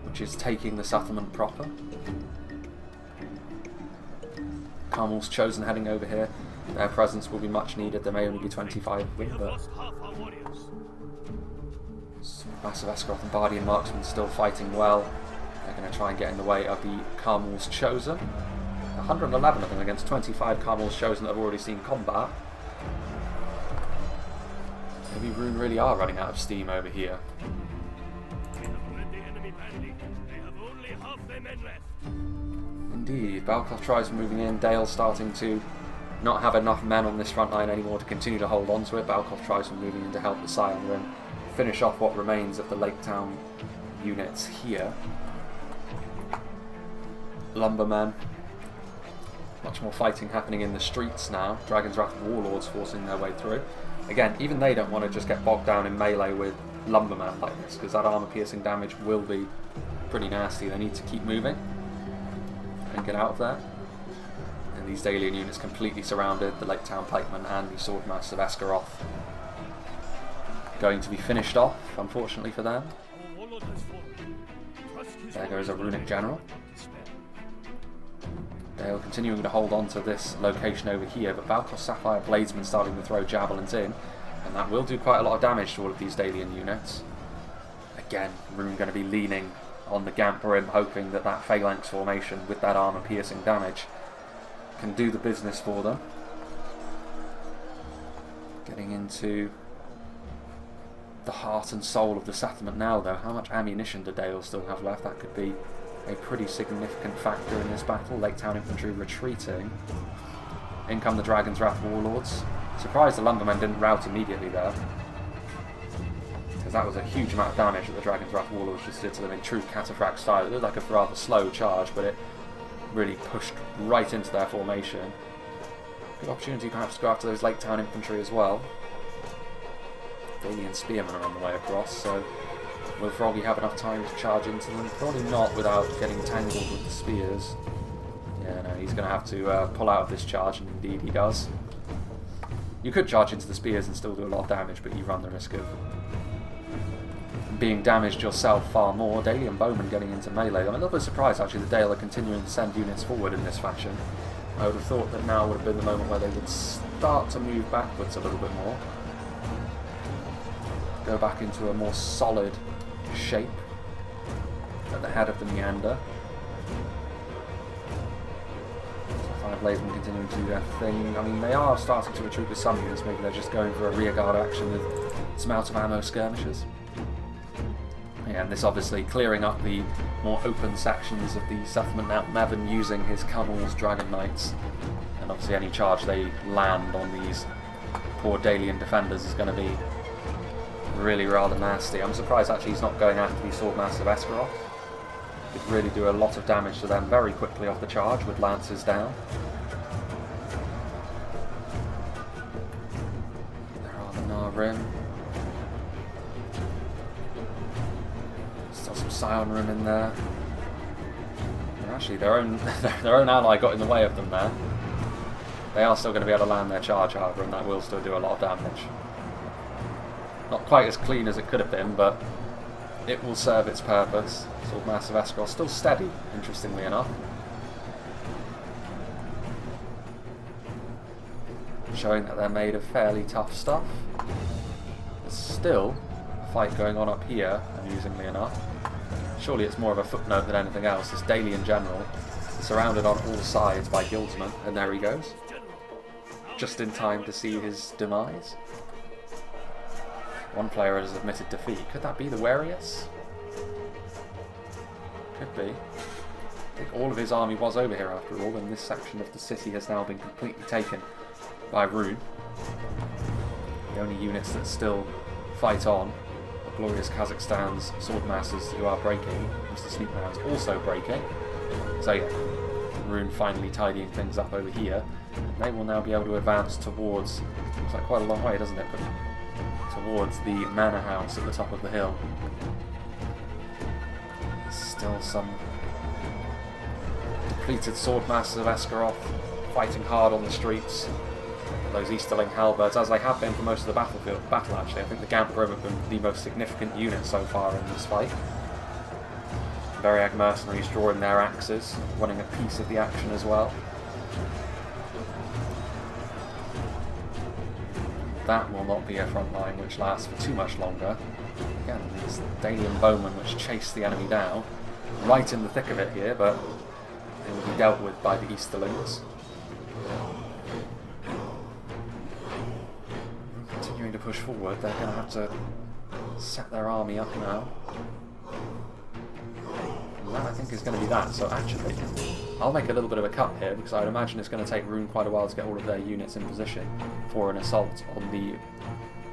which is taking the settlement proper. Carmel's Chosen heading over here. Their presence will be much needed. There may only be 25 of them, but Massive Askaroth and Bardian Marksmen still fighting well. They're going to try and get in the way of the Carmel's Chosen. 111 of them against 25 Carnels chosen that have already seen combat. Maybe Rhun really are running out of steam over here. Indeed, Balkov tries moving in. Dale's starting to not have enough men on this front line anymore to continue to hold on to it. Balkov tries moving in to help the Scion Rim finish off what remains of the Lake Town units here. Lumbermen. Much more fighting happening in the streets now. Dragon's Wrath Warlords forcing their way through. Again, even they don't want to just get bogged down in melee with Lumberman like this, because that armor-piercing damage will be pretty nasty. They need to keep moving and get out of there. And these Dalian units completely surrounded the Lake Town Pikemen and the Swordmaster of Esgaroth. Going to be finished off, unfortunately for them. There goes a Runic General. Dale continuing to hold on to this location over here, but Valkos Sapphire Bladesman starting to throw javelins in, and that will do quite a lot of damage to all of these Dalian units. Again, Rune going to be leaning on the Gamp Rim, hoping that that phalanx formation with that armor-piercing damage can do the business for them. Getting into the heart and soul of the settlement now, though. How much ammunition do Dale still have left? That could be a pretty significant factor in this battle. Lake Town Infantry retreating. In come the Dragon's Wrath Warlords. Surprised the Lumbermen didn't rout immediately there, because that was a huge amount of damage that the Dragon's Wrath Warlords just did to them in true Cataphract style. It looked like a rather slow charge, but it really pushed right into their formation. Good opportunity perhaps to go after those Lake Town Infantry as well. Dalian Spearmen are on the way across, so will Froggy have enough time to charge into them? Probably not without getting tangled with the spears. Yeah, no, he's going to have to pull out of this charge, and indeed he does. You could charge into the spears and still do a lot of damage, but you run the risk of being damaged yourself far more. Dalian Bowman getting into melee. I'm a little bit surprised actually that Dale are continuing to send units forward in this fashion. I would have thought that now would have been the moment where they would start to move backwards a little bit more. Go back into a more solid shape at the head of the meander. Sapphire Bladesmen continuing to do their thing. I mean, they are starting to retreat with some units. Maybe they're just going for a rearguard action with some out of ammo skirmishers. Yeah, and this obviously clearing up the more open sections of the settlement now. Mevin using his Cunnels Dragon Knights, and obviously any charge they land on these poor Dalian defenders is going to be really rather nasty. I'm surprised actually he's not going after the Swordmaster of Esgaroth. Could really do a lot of damage to them very quickly off the charge with lances down. There are the Nar Rim. Still some Scion Rim in there. And actually their own ally got in the way of them there. They are still going to be able to land their charge, however, and that will still do a lot of damage. Not quite as clean as it could have been, but it will serve its purpose. Swordmaster of Esgaroth still steady, interestingly enough. Showing that they're made of fairly tough stuff. There's still a fight going on up here, amusingly enough. Surely it's more of a footnote than anything else. This Dalian general is surrounded on all sides by guildsmen, and there he goes. Just in time to see his demise. One player has admitted defeat. Could that be the Warius? Could be. I think all of his army was over here after all, and this section of the city has now been completely taken by Rune. The only units that still fight on are glorious Kazakhstan's Swordmasters who are breaking. Mr. Sneakman's also breaking. So yeah, Rune finally tidying things up over here. They will now be able to advance towards, looks like quite a long way, doesn't it? But towards the manor house at the top of the hill. There's still some depleted Swordmasters of Esgaroth fighting hard on the streets. Those Easterling halberds, as they have been for most of the battle actually. I think the Gamp Rim have been the most significant unit so far in this fight. Beriag mercenaries drawing their axes, wanting a piece of the action as well. That will not be a front line which lasts for too much longer. Again, these Dalian bowmen which chase the enemy down, right in the thick of it here, but They will be dealt with by the Easterlings. Continuing to push forward, they're going to have to set their army up now. And that, I think, is going to be that. So actually, I'll make a little bit of a cut here, because I'd imagine it's going to take Rhun quite a while to get all of their units in position for an assault on the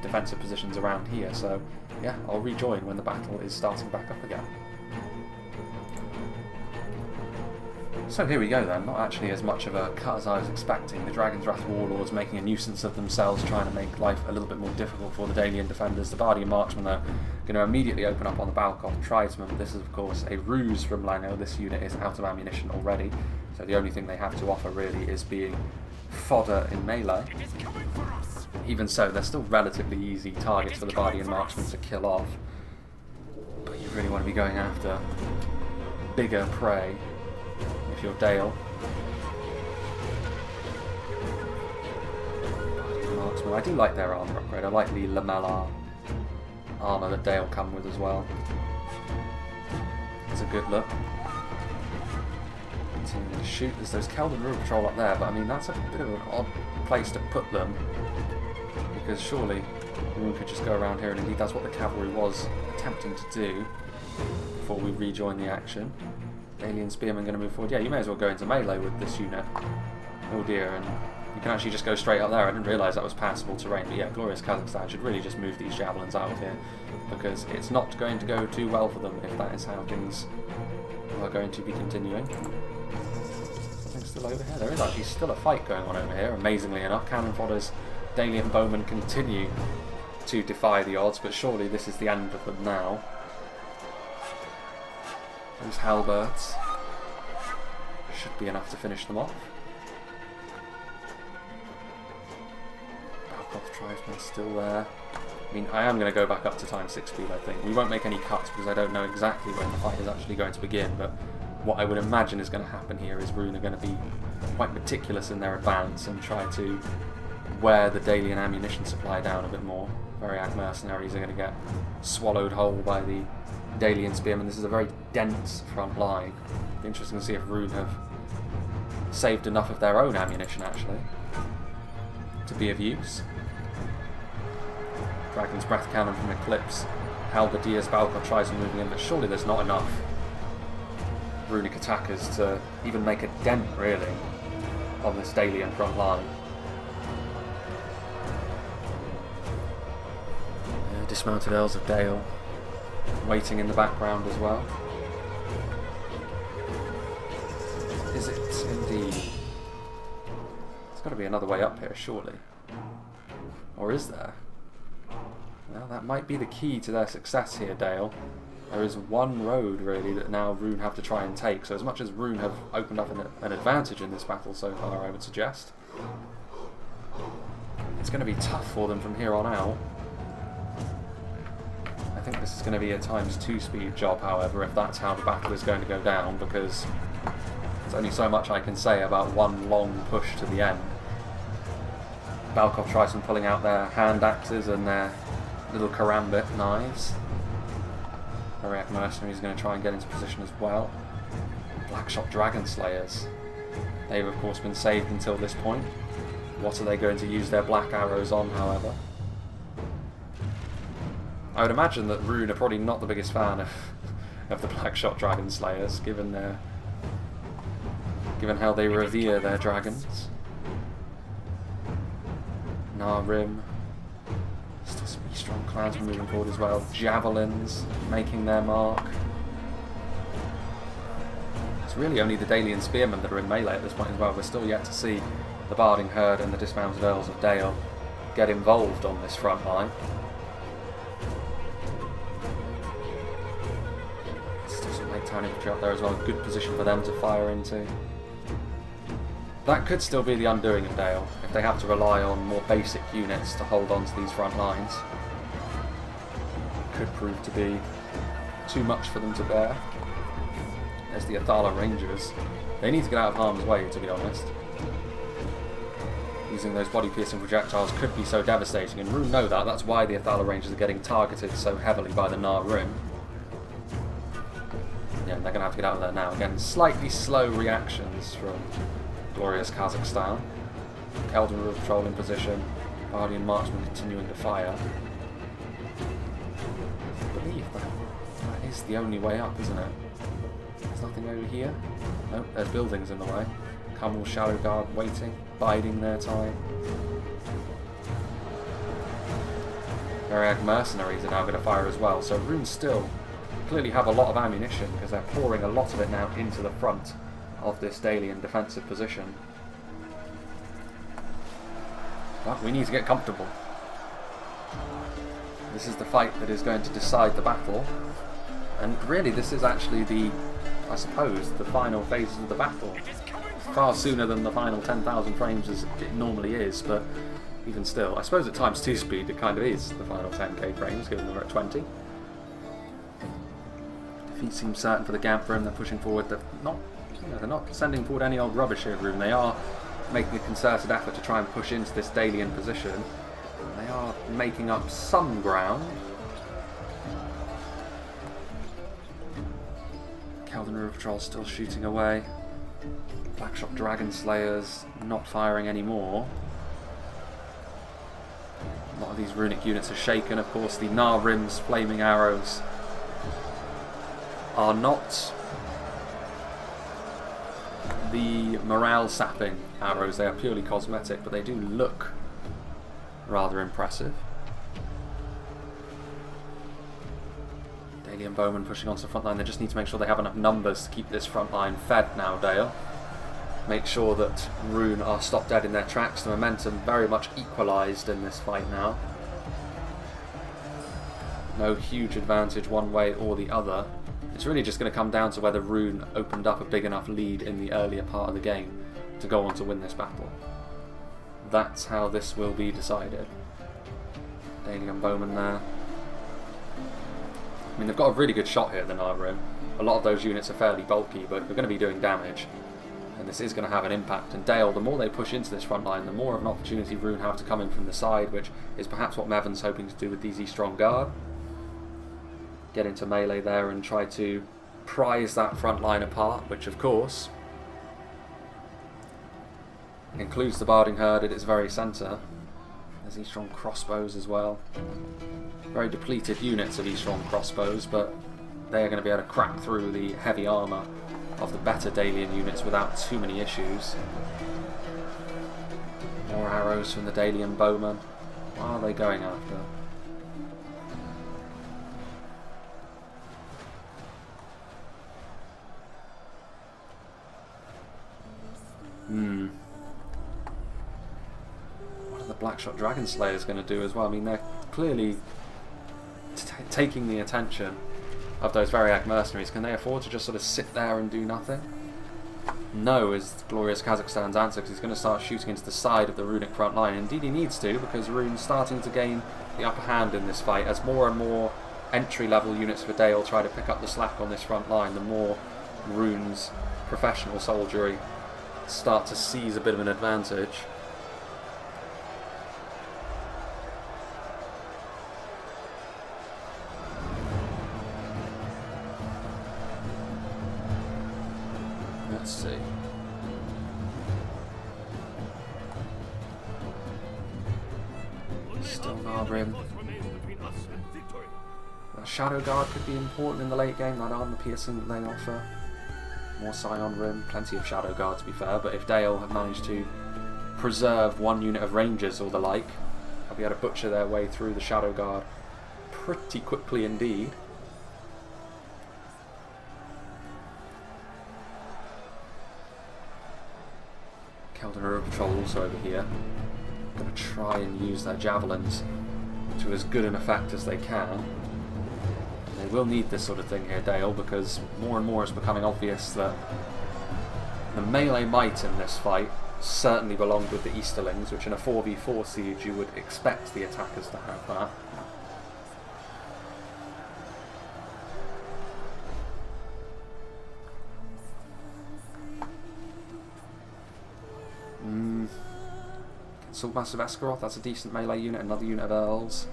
defensive positions around here. So yeah, I'll rejoin when the battle is starting back up again. So here we go then, not actually as much of a cut as I was expecting. The Dragon's Wrath Warlords making a nuisance of themselves, trying to make life a little bit more difficult for the Dalian defenders. The Bardian Marksmen are going to immediately open up on the Balkov Tribesmen. This is of course a ruse from Lango. This unit is out of ammunition already, so the only thing they have to offer really is being fodder in melee. Even so, they're still relatively easy targets for the Bardian Marksmen to kill off. But you really want to be going after bigger prey if you're Dale. Bardian Marksmen. I do like their armour upgrade. I like the lamellar armour that Dale come with as well. It's a good look. Continuing to shoot. There's those Kelvin Rune Patrol up there, but I mean that's a bit of an odd place to put them, because surely Roon could just go around here, and indeed that's what the cavalry was attempting to do before we rejoin the action. Alien Spearmen going to move forward. Yeah, you may as well go into melee with this unit. Oh dear, and you can actually just go straight up there. I didn't realise that was passable terrain, but yeah, Glorious Kazakhstan should really just move these javelins out of here, because it's not going to go too well for them if that is how things are going to be continuing. Something's still over here. There is actually still a fight going on over here, amazingly enough. Cannon Fodders, Dalian Bowmen continue to defy the odds, but surely this is the end of them now. Those halberds should be enough to finish them off. Balkov Tribesmen still there. I mean, I am going to go back up to times 6 speed, I think. We won't make any cuts because I don't know exactly when the fight is actually going to begin, but what I would imagine is going to happen here is Rhun are going to be quite meticulous in their advance and try to wear the Dalian ammunition supply down a bit more. Variag mercenaries are going to get swallowed whole by the Dalian Spearmen. This is a very dense front line. It'll be interesting to see if Rhun have saved enough of their own ammunition actually to be of use. Dragon's Breath Cannon from Eclipse, Halberdiers, Balkov tries moving in, but surely there's not enough runic attackers to even make a dent really on this Dalian front line. Dismounted Earls of Dale waiting in the background as well. Is it indeed? There's got to be another way up here, surely. Or is there? Well, that might be the key to their success here, Dale. There is one road, really, that now Rhun have to try and take. So as much as Rhun have opened up an advantage in this battle so far, I would suggest, it's going to be tough for them from here on out. I think this is going to be a times 2 speed job, however, if that's how the battle is going to go down, because there's only so much I can say about one long push to the end. Balkov tries pulling out their hand axes and their little karambit knives. Variag mercenaries is going to try and get into position as well. Blackshot Dragon Slayers. They've of course been saved until this point. What are they going to use their black arrows on, however? I would imagine that Rhun are probably not the biggest fan of the Blackshot Dragon Slayers, given how they revere their dragons. Rim. Still some strong clans moving forward as well. Javelins making their mark. It's really only the Dalian Spearmen that are in melee at this point as well. We're still yet to see the Barding Herd and the Dismounted Earls of Dale get involved on this front line. Still some late town infantry up there as well. Good position for them to fire into. That could still be the undoing of Dale, if they have to rely on more basic units to hold on to these front lines. It could prove to be too much for them to bear. There's the Athala Rangers. They need to get out of harm's way, to be honest. Using those body-piercing projectiles could be so devastating, and Rhun know that. That's why the Athala Rangers are getting targeted so heavily by the Rim. Yeah, they're going to have to get out of there now. Again, slightly slow reactions from glorious Kazakhstan. Keldon River Patrol in position. Guardian Marksman continuing to fire. I believe that is the only way up, isn't it? There's nothing over here. Nope, there's buildings in the way. Camel Shadow Guard waiting, biding their time. Variag mercenaries are now going to fire as well, so Rhun still clearly have a lot of ammunition because they're pouring a lot of it now into the front of this Dalian defensive position. But we need to get comfortable. This is the fight that is going to decide the battle, and really this is actually the, I suppose, the final phases of the battle. Far sooner than the final 10,000 frames as it normally is, but even still, I suppose at times 2 speed it kind of is the final 10k frames, given that we're at 20. Defeat seems certain for the Gamper, and they're pushing forward. They're not sending forward any old rubbish here, Roon. They are making a concerted effort to try and push into this Dalian position. They are making up some ground. Keldon River Patrol still shooting away. Blackshot Dragon Slayers not firing anymore. A lot of these runic units are shaken. Of course, the Narim's flaming arrows are not the morale sapping arrows. They are purely cosmetic, but they do look rather impressive. Dalian Bowmen pushing onto the front line. They just need to make sure they have enough numbers to keep this front line fed now, Dale. Make sure that Rhun are stopped dead in their tracks. The momentum very much equalised in this fight now. No huge advantage one way or the other. It's really just going to come down to whether Rhun opened up a big enough lead in the earlier part of the game to go on to win this battle. That's how this will be decided. Dalian Bowmen there. I mean, they've got a really good shot here, the Narim. A lot of those units are fairly bulky, but they're going to be doing damage. And this is going to have an impact. And Dale, the more they push into this front line, the more of an opportunity Rhun have to come in from the side, which is perhaps what Mevon's hoping to do with DZ Strong Guard. Get into melee there and try to prise that front line apart, which of course includes the Barding Herd at its very centre. There's E-Strong crossbows as well. Very depleted units of E-Strong crossbows, but they are going to be able to crack through the heavy armour of the better Dalian units without too many issues. More arrows from the Dalian Bowmen. What are they going after? What are the Blackshot Dragon Slayers going to do as well? I mean, they're clearly taking the attention of those Variag mercenaries. Can they afford to just sort of sit there and do nothing? No, is glorious Kazakhstan's answer, because he's going to start shooting into the side of the runic front line. Indeed he needs to, because Rhun's starting to gain the upper hand in this fight. As more and more entry-level units for Dale try to pick up the slack on this front line, the more Rhun's professional soldiery start to seize a bit of an advantage. Let's see. Still Narim. Shadow Guard could be important in the late game, that armor piercing that they offer. More Scion Rim, plenty of Shadow Guard to be fair, but if Dale have managed to preserve one unit of Rangers or the like, they'll be able to butcher their way through the Shadow Guard pretty quickly indeed. Keldon River Patrol also over here. Going to try and use their javelins to as good an effect as they can. They will need this sort of thing here, Dale, because more and more it's becoming obvious that the melee might in this fight certainly belonged with the Easterlings, which in a 4v4 siege you would expect the attackers to have that. Assault Massive Escaroth, that's a decent melee unit, another unit of Earls.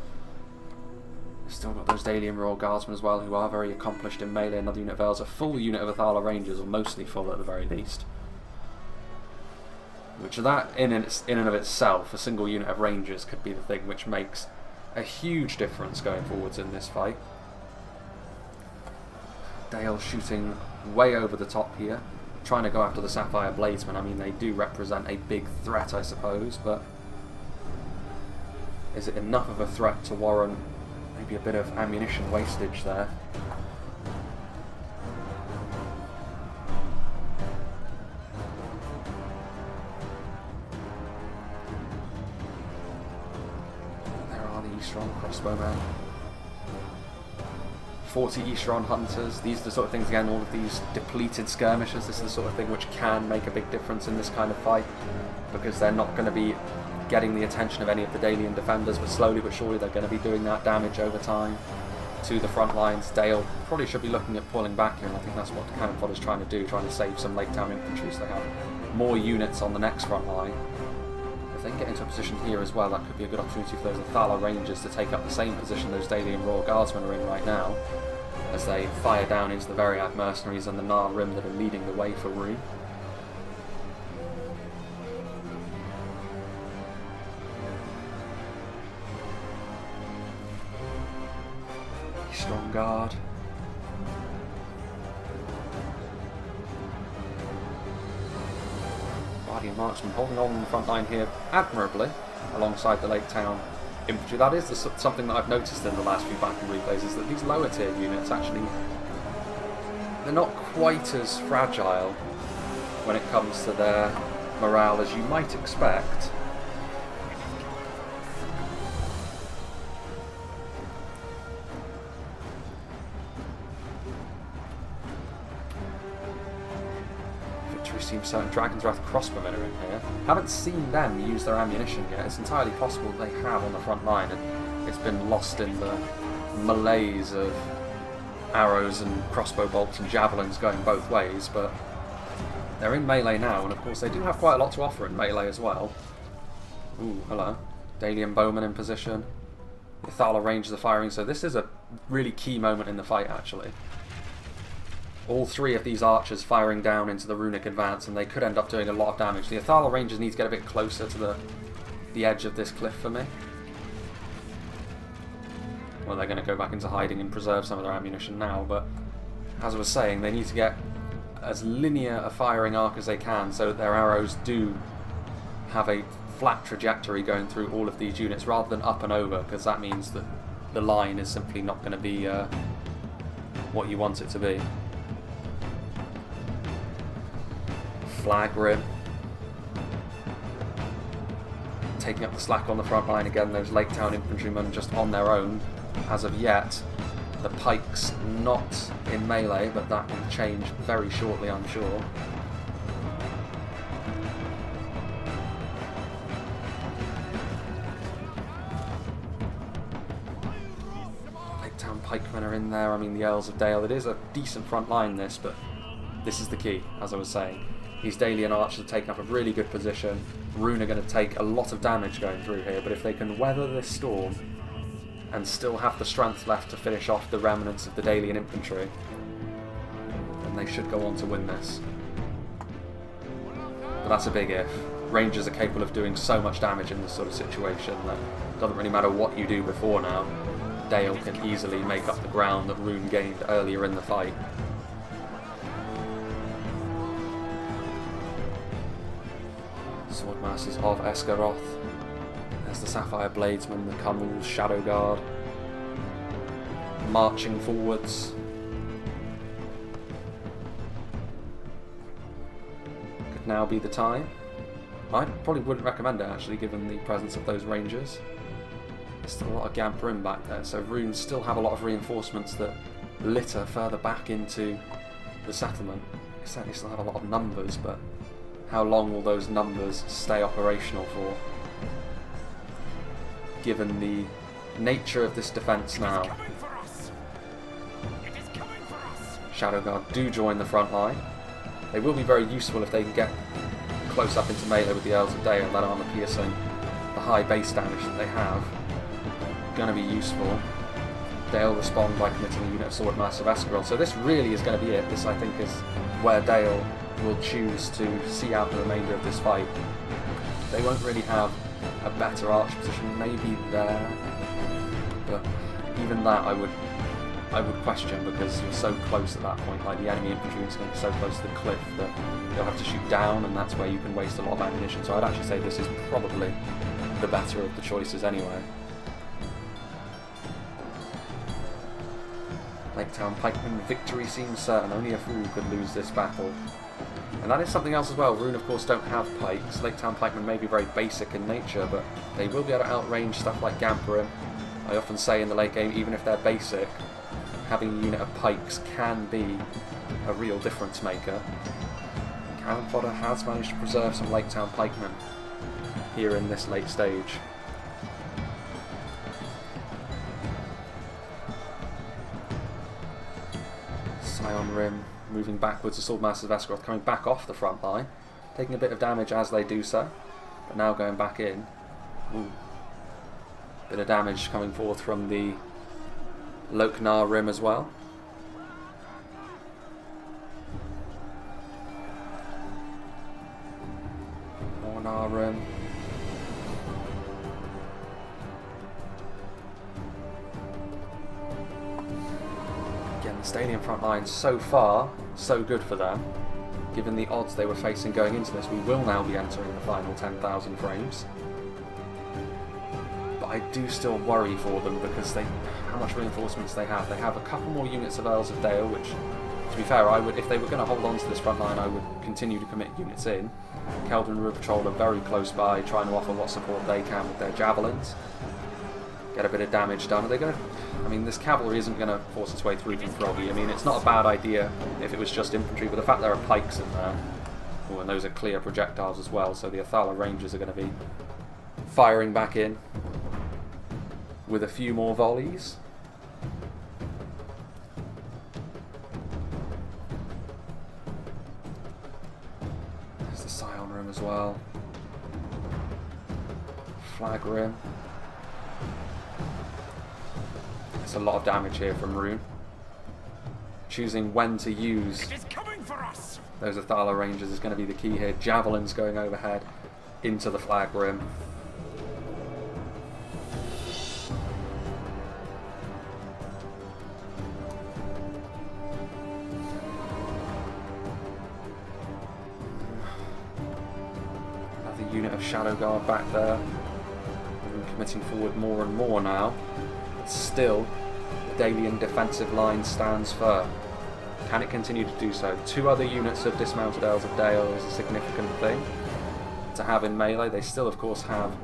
Still got those Dalian Royal Guardsmen as well, who are very accomplished in melee. Another unit of Elves, a full unit of Athala Rangers, or mostly full at the very least. Which that, in and of itself, a single unit of Rangers could be the thing which makes a huge difference going forwards in this fight. Dale shooting way over the top here, trying to go after the Sapphire Bladesmen. I mean, they do represent a big threat, I suppose, but is it enough of a threat to warrant maybe a bit of ammunition wastage there? Eastron crossbowmen, 40 Eastron hunters. These are the sort of things, again, all of these depleted skirmishers, this is the sort of thing which can make a big difference in this kind of fight, because they're not going to be getting the attention of any of the Dalian defenders, but slowly but surely they're going to be doing that damage over time to the front lines. Dale probably should be looking at pulling back here, and I think that's what Cannon Fodder's trying to do, trying to save some Lake Town infantry so they have more units on the next front line. If they can get into a position here as well, that could be a good opportunity for those Athala Rangers to take up the same position those Dalian Royal Guardsmen are in right now, as they fire down into the Variad mercenaries and the Nar Rim that are leading the way for Rhun. Strong guard. Guardian Marksman holding on the front line here admirably alongside the Lake Town infantry. That is something that I've noticed in the last few battle replays, is that these lower tier units actually, they're not quite as fragile when it comes to their morale as you might expect. Seems certain. Dragon's Wrath crossbowmen are in here. Haven't seen them use their ammunition yet. It's entirely possible they have on the front line and it's been lost in the malaise of arrows and crossbow bolts and javelins going both ways, but they're in melee now, and of course they do have quite a lot to offer in melee as well. Ooh, hello. Dalian bowmen in position. The Athala Rangers are firing, so this is a really key moment in the fight actually. All three of these archers firing down into the runic advance, and they could end up doing a lot of damage. The Athala Rangers need to get a bit closer to the edge of this cliff for me. Well, they're going to go back into hiding and preserve some of their ammunition now, but as I was saying, they need to get as linear a firing arc as they can so that their arrows do have a flat trajectory going through all of these units rather than up and over, because that means that the line is simply not going to be what you want it to be. Flag Rim taking up the slack on the front line again. Those Lake Town infantrymen just on their own as of yet. The pikes not in melee, but that will change very shortly, I'm sure. Lake Town pikemen are in there. I mean, the Earls of Dale. It is a decent front line, this, but this is the key, as I was saying. These Dalian archers have taken up a really good position. Rhun are going to take a lot of damage going through here, but if they can weather this storm and still have the strength left to finish off the remnants of the Dalian infantry, then they should go on to win this. But that's a big if. Rangers are capable of doing so much damage in this sort of situation that it doesn't really matter what you do before now. Dale can easily make up the ground that Rhun gained earlier in the fight. Swordmasters of Esgaroth. There's the Sapphire Bladesmen, the Cummel's Shadow Guard, marching forwards. Could now be the time. I probably wouldn't recommend it actually, given the presence of those Rangers. There's still a lot of Gamperin back there, so Rhun still have a lot of reinforcements that litter further back into the settlement. They certainly still have a lot of numbers, but how long will those numbers stay operational for? Given the nature of this defence now. Shadow Guard do join the front line. They will be very useful if they can get close up into melee with the Earls of Dale and that armour piercing the high base damage that they have. Going to be useful. Dale respond by committing a unit of Sword Master of Escarol. So this really is going to be it. This, I think, is where Dale will choose to see out the remainder of this fight. They won't really have a better archer position, maybe there, but even that I would question, because you're so close at that point. Like, the enemy infantry is going to be so close to the cliff that they'll have to shoot down, and that's where you can waste a lot of ammunition. So I'd actually say this is probably the better of the choices anyway. Lake Town Pikemen, victory seems certain. Only a fool could lose this battle. And that is something else as well. Rhun, of course, don't have pikes. Lake Town Pikemen may be very basic in nature, but they will be able to outrange stuff like Gamperin. I often say in the late game, even if they're basic, having a unit of pikes can be a real difference maker. Cannon Fodder has managed to preserve some Lake Town Pikemen here in this late stage. Scion Rim moving backwards, the Swordmasters of Escarol coming back off the front line, taking a bit of damage as they do so, but now going back in. Ooh. Bit of damage coming forth from the Loknar Rim as well. Mornar Rim. Again, the Stadium front line, so far, so good for them. Given the odds they were facing going into this, we will now be entering the final 10,000 frames. But I do still worry for them, because how much reinforcements they have. They have a couple more units of Earls of Dale, which, to be fair, if they were going to hold on to this front line, I would continue to commit units in. Keldon and Rue Patrol are very close by, trying to offer what support they can with their javelins. Get a bit of damage done. Are they going to... I mean, this cavalry isn't going to force its way through from Froggy. I mean, it's not a bad idea if it was just infantry, but the fact there are pikes in there, oh, and those are clear projectiles as well, so the Athala Rangers are going to be firing back in with a few more volleys. There's the Scion Rim as well. Flag Rim. There's a lot of damage here from Rhun. Choosing when to use those Athala Rangers is going to be the key here. Javelins going overhead into the Flag Rim. Another unit of Shadow Guard back there. Committing forward more and more now. Still, the Dalian defensive line stands firm. Can it continue to do so? 2 other units of dismounted Earls of Dale is a significant thing to have in melee. They still, of course, have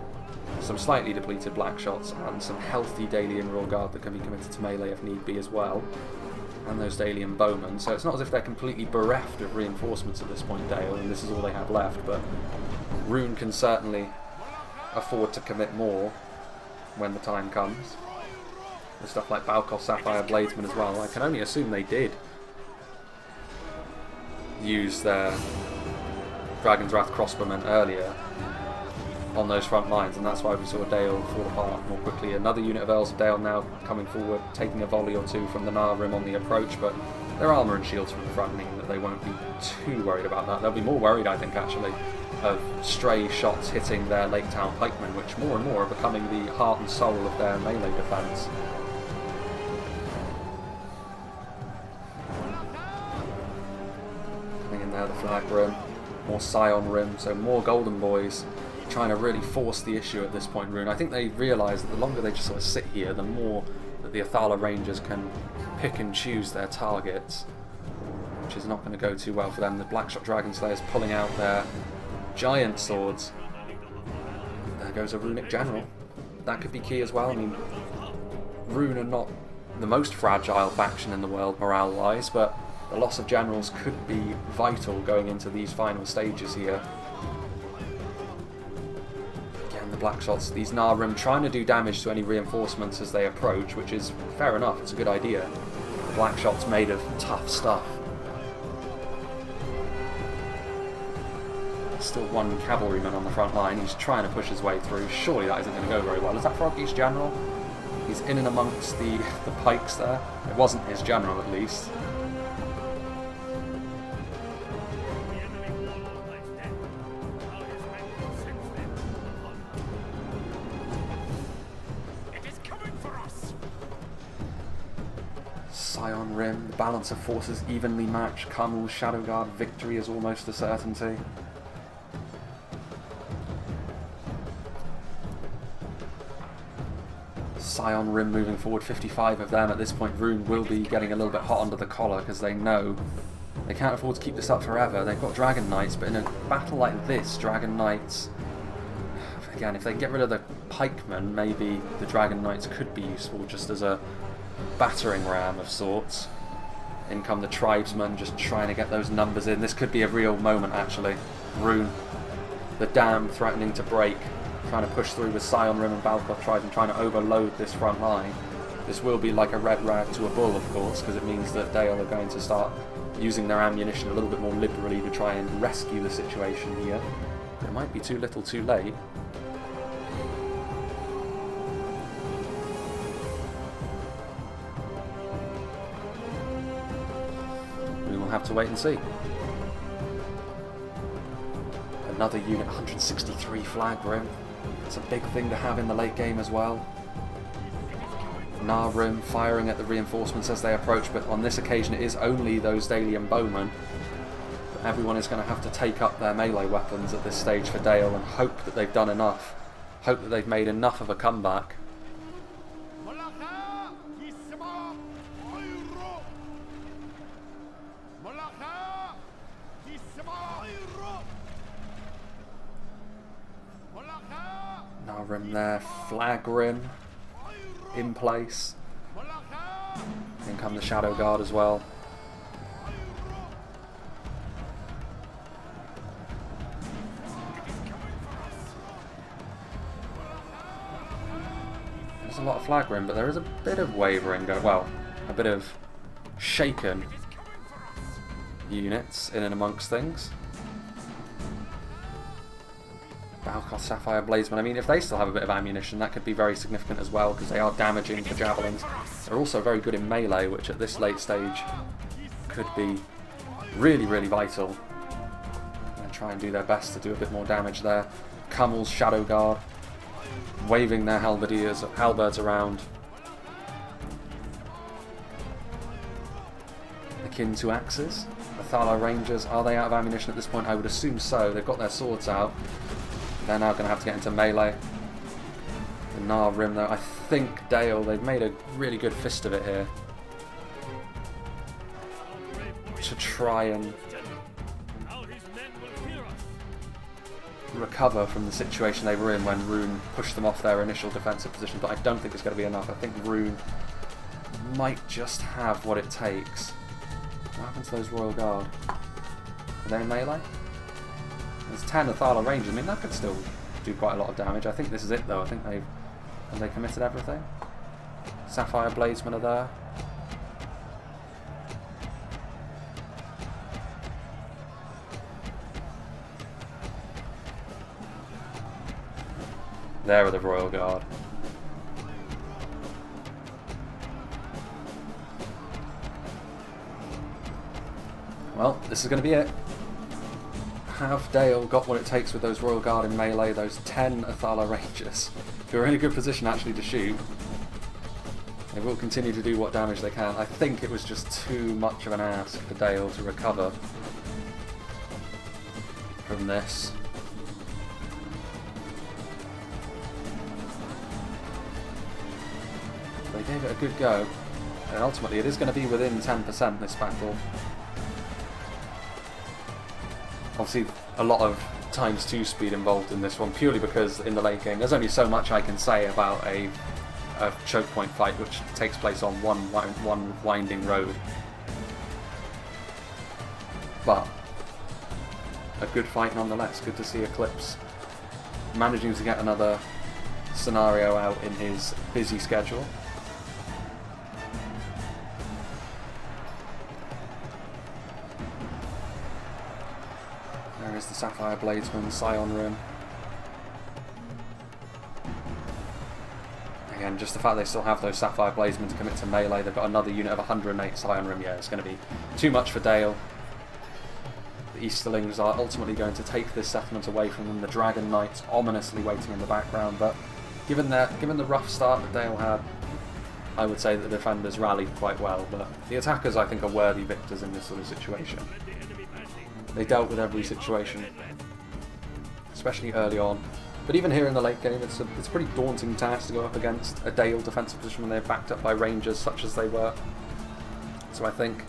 some slightly depleted black shots and some healthy Dalian Royal Guard that can be committed to melee if need be as well, and those Dalian bowmen. So it's not as if they're completely bereft of reinforcements at this point, Dale, and this is all they have left, but Rhun can certainly afford to commit more when the time comes. With stuff like Balkos Sapphire Bladesmen as well. I can only assume they did use their Dragon's Wrath crossbowmen earlier on those front lines, and that's why we saw Dale fall apart more quickly. Another unit of Earls of Dale now coming forward, taking a volley or two from the Nar Rim on the approach, but their armour and shields from the front mean that they won't be too worried about that. They'll be more worried, I think, actually, of stray shots hitting their Lake Town pikemen, which more and more are becoming the heart and soul of their melee defence. Coming in there, the Flag Rim, more Scion Rim, so more Golden Boys trying to really force the issue at this point, Rhun. I think they realise that the longer they just sort of sit here, the more that the Athala Rangers can pick and choose their targets, which is not going to go too well for them. The Blackshot Dragon Slayers pulling out their giant swords. There goes a Runic General. That could be key as well. I mean, Rhun are not the most fragile faction in the world morale-wise, but the loss of generals could be vital going into these final stages here. Again, the Blackshots, these Nar Rim trying to do damage to any reinforcements as they approach, which is fair enough, it's a good idea. The Blackshots made of tough stuff. Still one cavalryman on the front line. He's trying to push his way through. Surely that isn't going to go very well. Is that Froggy's general? He's in and amongst the pikes there. It wasn't his general, at least. Scion Rim, the balance of forces evenly matched. Carmel's Shadow Guard victory is almost a certainty. Scion Rim moving forward, 55 of them. At this point, Rhun will be getting a little bit hot under the collar because they know they can't afford to keep this up forever. They've got Dragon Knights, but in a battle like this, Dragon Knights, again, if they get rid of the pikemen, maybe the Dragon Knights could be useful just as a battering ram of sorts. In come the tribesmen, just trying to get those numbers in. This could be a real moment, actually. Rhun, the dam threatening to break, trying to push through with Scion Rim and Balkoth tribes and trying to overload this front line. This will be like a red rag to a bull, of course, because it means that Dale are going to start using their ammunition a little bit more liberally to try and rescue the situation here. It might be too little too late. We will have to wait and see. Another unit, 163 flag rim. It's a big thing to have in the late game as well. Rim firing at the reinforcements as they approach, but on this occasion it is only those Dalian bowmen. Everyone is going to have to take up their melee weapons at this stage for Dale and hope that they've done enough. Hope that they've made enough of a comeback. Rim there, flag rim in place. In come the Shadow Guard as well. There's a lot of flag rim, but there is a bit of wavering going, well, a bit of shaken units in and amongst things. Balkoth Sapphire Bladesmen, I mean, if they still have a bit of ammunition, that could be very significant as well, because they are damaging for javelins. They're also very good in melee, which at this late stage could be really, really vital. And try and do their best to do a bit more damage there. Cammel's Shadow Guard, waving their halberds around. Akin to axes. The Thala Rangers, are they out of ammunition at this point? I would assume so. They've got their swords out. They're now going to have to get into melee. The Rim, though, I think Dale, they've made a really good fist of it here to try and recover from the situation they were in when Rhun pushed them off their initial defensive position, but I don't think it's going to be enough. I think Rhun might just have what it takes. What happens to those Royal Guard? Are they in melee? There's 10 Athala Rangers. I mean, that could still do quite a lot of damage. I think this is it, though. I think have they committed everything? Sapphire Bladesmen are there. There are the Royal Guard. Well, this is going to be it. Have Dale got what it takes with those Royal Guard in melee, those 10 Athala Rangers, who are in a good position actually to shoot. They will continue to do what damage they can. I think it was just too much of an ask for Dale to recover from this. They gave it a good go, and ultimately it is going to be within 10% this battle. Obviously, a lot of ×2 speed involved in this one, purely because in the late game there's only so much I can say about a choke point fight which takes place on one winding road. But a good fight nonetheless. Good to see Eclipse managing to get another scenario out in his busy schedule. There is the Sapphire Bladesman, Scion Rim. Again, just the fact they still have those Sapphire Blazemen to commit to melee. They've got another unit of 108 Scion Rim. Yeah, it's going to be too much for Dale. The Easterlings are ultimately going to take this settlement away from them. The Dragon Knights ominously waiting in the background, but given the rough start that Dale had, I would say that the defenders rallied quite well, but the attackers, I think, are worthy victors in this sort of situation. They dealt with every situation, especially early on. But even here in the late game, it's a pretty daunting task to go up against a Dale defensive position when they're backed up by Rangers such as they were. So I think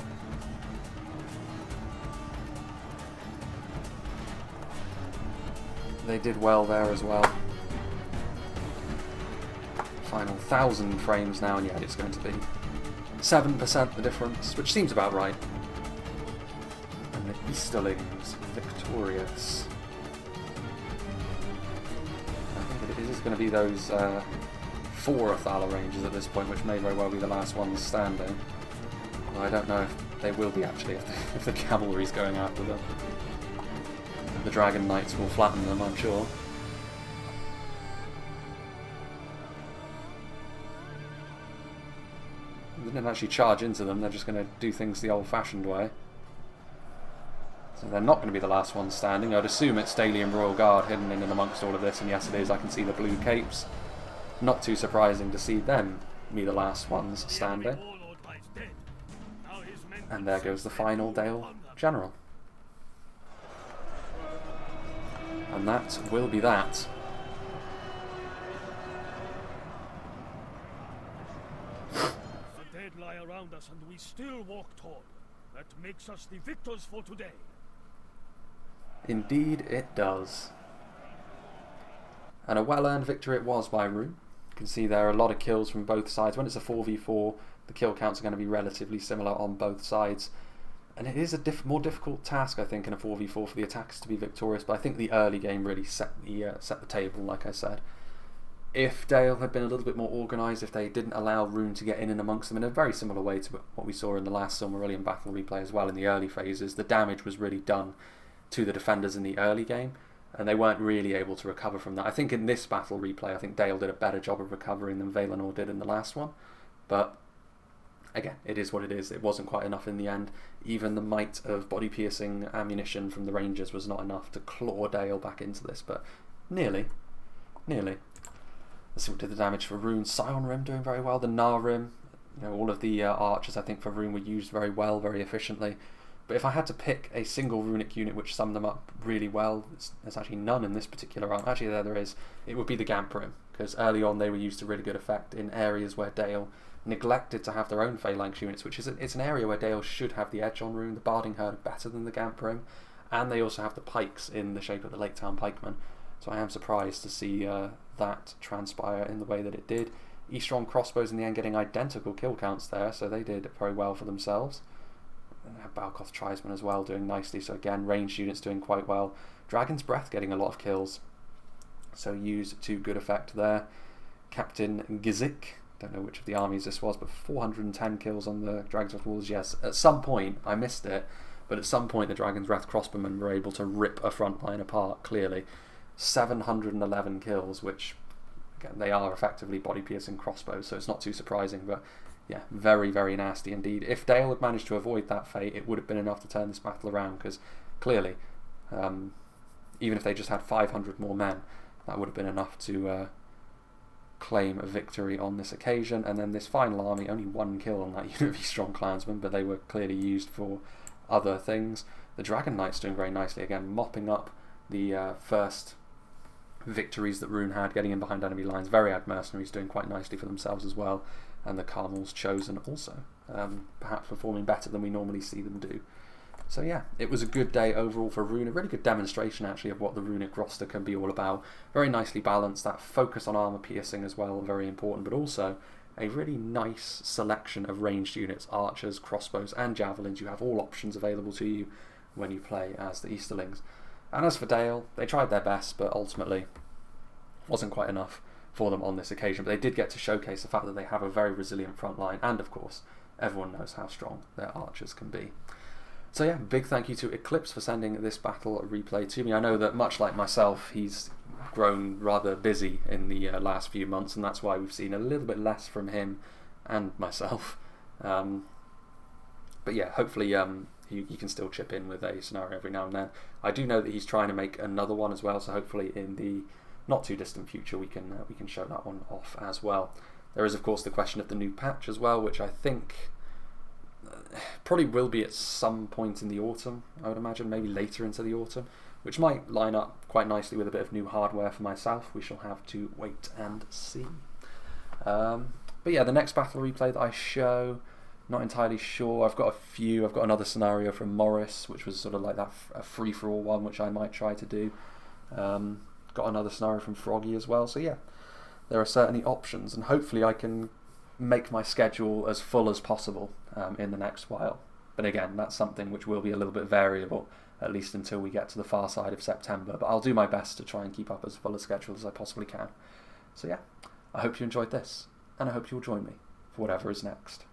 they did well there as well. Final 1,000 frames now, and yeah, it's going to be 7% the difference, which seems about right. And the Easterlings victorious. I think it is going to be those 4 Athala Rangers at this point, which may very well be the last ones standing. Well, I don't know if they will be actually, if the cavalry's going after them. The Dragon Knights will flatten them, I'm sure. They didn't actually charge into them, they're just going to do things the old-fashioned way. So they're not going to be the last ones standing. I'd assume it's Dalian Royal Guard hidden in and amongst all of this, and yes it is, I can see the blue capes. Not too surprising to see them be the last ones standing. And there goes the final Dale General. And that will be that. The dead lie around us and we still walk tall. That makes us the victors for today. Indeed it does. And a well-earned victory it was by Rhun. You can see there are a lot of kills from both sides. When it's a 4v4, the kill counts are going to be relatively similar on both sides. And it is a more difficult task, I think, in a 4v4 for the attackers to be victorious, but I think the early game really set the table, like I said. If Dale had been a little bit more organised, if they didn't allow Rhun to get in and amongst them in a very similar way to what we saw in the last Silmarillion battle replay as well in the early phases, the damage was really done to the defenders in the early game, and they weren't really able to recover from that. I think in this battle replay, I think Dale did a better job of recovering than Valinor did in the last one, but again, it is what it is. It wasn't quite enough in the end. Even the might of body-piercing ammunition from the Rangers was not enough to claw Dale back into this, but nearly. Nearly. Let's see what did the damage for Rhun. Scion Rim doing very well. The Nar Rim, all of the archers, I think, for Rhun were used very well, very efficiently. But if I had to pick a single runic unit which summed them up really well, there's actually none in this particular arm. Actually, there is. It would be the Gamp Rim, because early on they were used to really good effect in areas where Dale neglected to have their own phalanx units, which is it's an area where Dale should have the edge on Rhun. The Barding Herd are better than the Gamp Rim, and they also have the pikes in the shape of the Lake Town pikemen. So I am surprised to see that transpire in the way that it did. Eastron crossbows in the end getting identical kill counts there, so they did very well for themselves. And Balkoth Tribesmen as well doing nicely, so again ranged units doing quite well. Dragon's Breath getting a lot of kills, so used to good effect there. Captain Gizik, don't know which of the armies this was, but 410 kills on the Dragon's Breath walls. Yes, at some point, I missed it, but at some point the Dragon's Breath crossbowmen were able to rip a front line apart, clearly. 711 kills, which again, they are effectively body-piercing crossbows, so it's not too surprising, but yeah, very, very nasty indeed. If Dale had managed to avoid that fate, it would have been enough to turn this battle around, because clearly, even if they just had 500 more men, that would have been enough to claim a victory on this occasion. And then this final army, only one kill on that unit of Eastron Clansmen, but they were clearly used for other things. The Dragon Knights doing very nicely, again, mopping up the first victories that Rhun had, getting in behind enemy lines. Variad Mercenaries doing quite nicely for themselves as well, and the Carmel's Chosen also, perhaps performing better than we normally see them do. So yeah, it was a good day overall for Rhun, a really good demonstration actually of what the runic roster can be all about. Very nicely balanced, that focus on armour piercing as well, very important, but also a really nice selection of ranged units, archers, crossbows and javelins. You have all options available to you when you play as the Easterlings. And as for Dale, they tried their best, but ultimately wasn't quite enough for them on this occasion. But they did get to showcase the fact that they have a very resilient front line, and of course, everyone knows how strong their archers can be. So yeah, big thank you to Eclipse for sending this battle replay to me. I know that much like myself, he's grown rather busy in the last few months, and that's why we've seen a little bit less from him and myself. But yeah, hopefully he can still chip in with a scenario every now and then. I do know that he's trying to make another one as well, so hopefully in the not too distant future we can show that one off as well. There is of course the question of the new patch as well, which I think probably will be at some point in the autumn, I would imagine, maybe later into the autumn, which might line up quite nicely with a bit of new hardware for myself. We shall have to wait and see. But yeah, the next battle replay that I show, not entirely sure. I've got a few. I've got another scenario from Morris, which was sort of like that a free-for-all one, which I might try to do. Got another scenario from Froggy as well. So yeah, there are certainly options, and hopefully I can make my schedule as full as possible in the next while. But again, that's something which will be a little bit variable, at least until we get to the far side of September. But I'll do my best to try and keep up as full a schedule as I possibly can. So yeah, I hope you enjoyed this, and I hope you'll join me for whatever is next.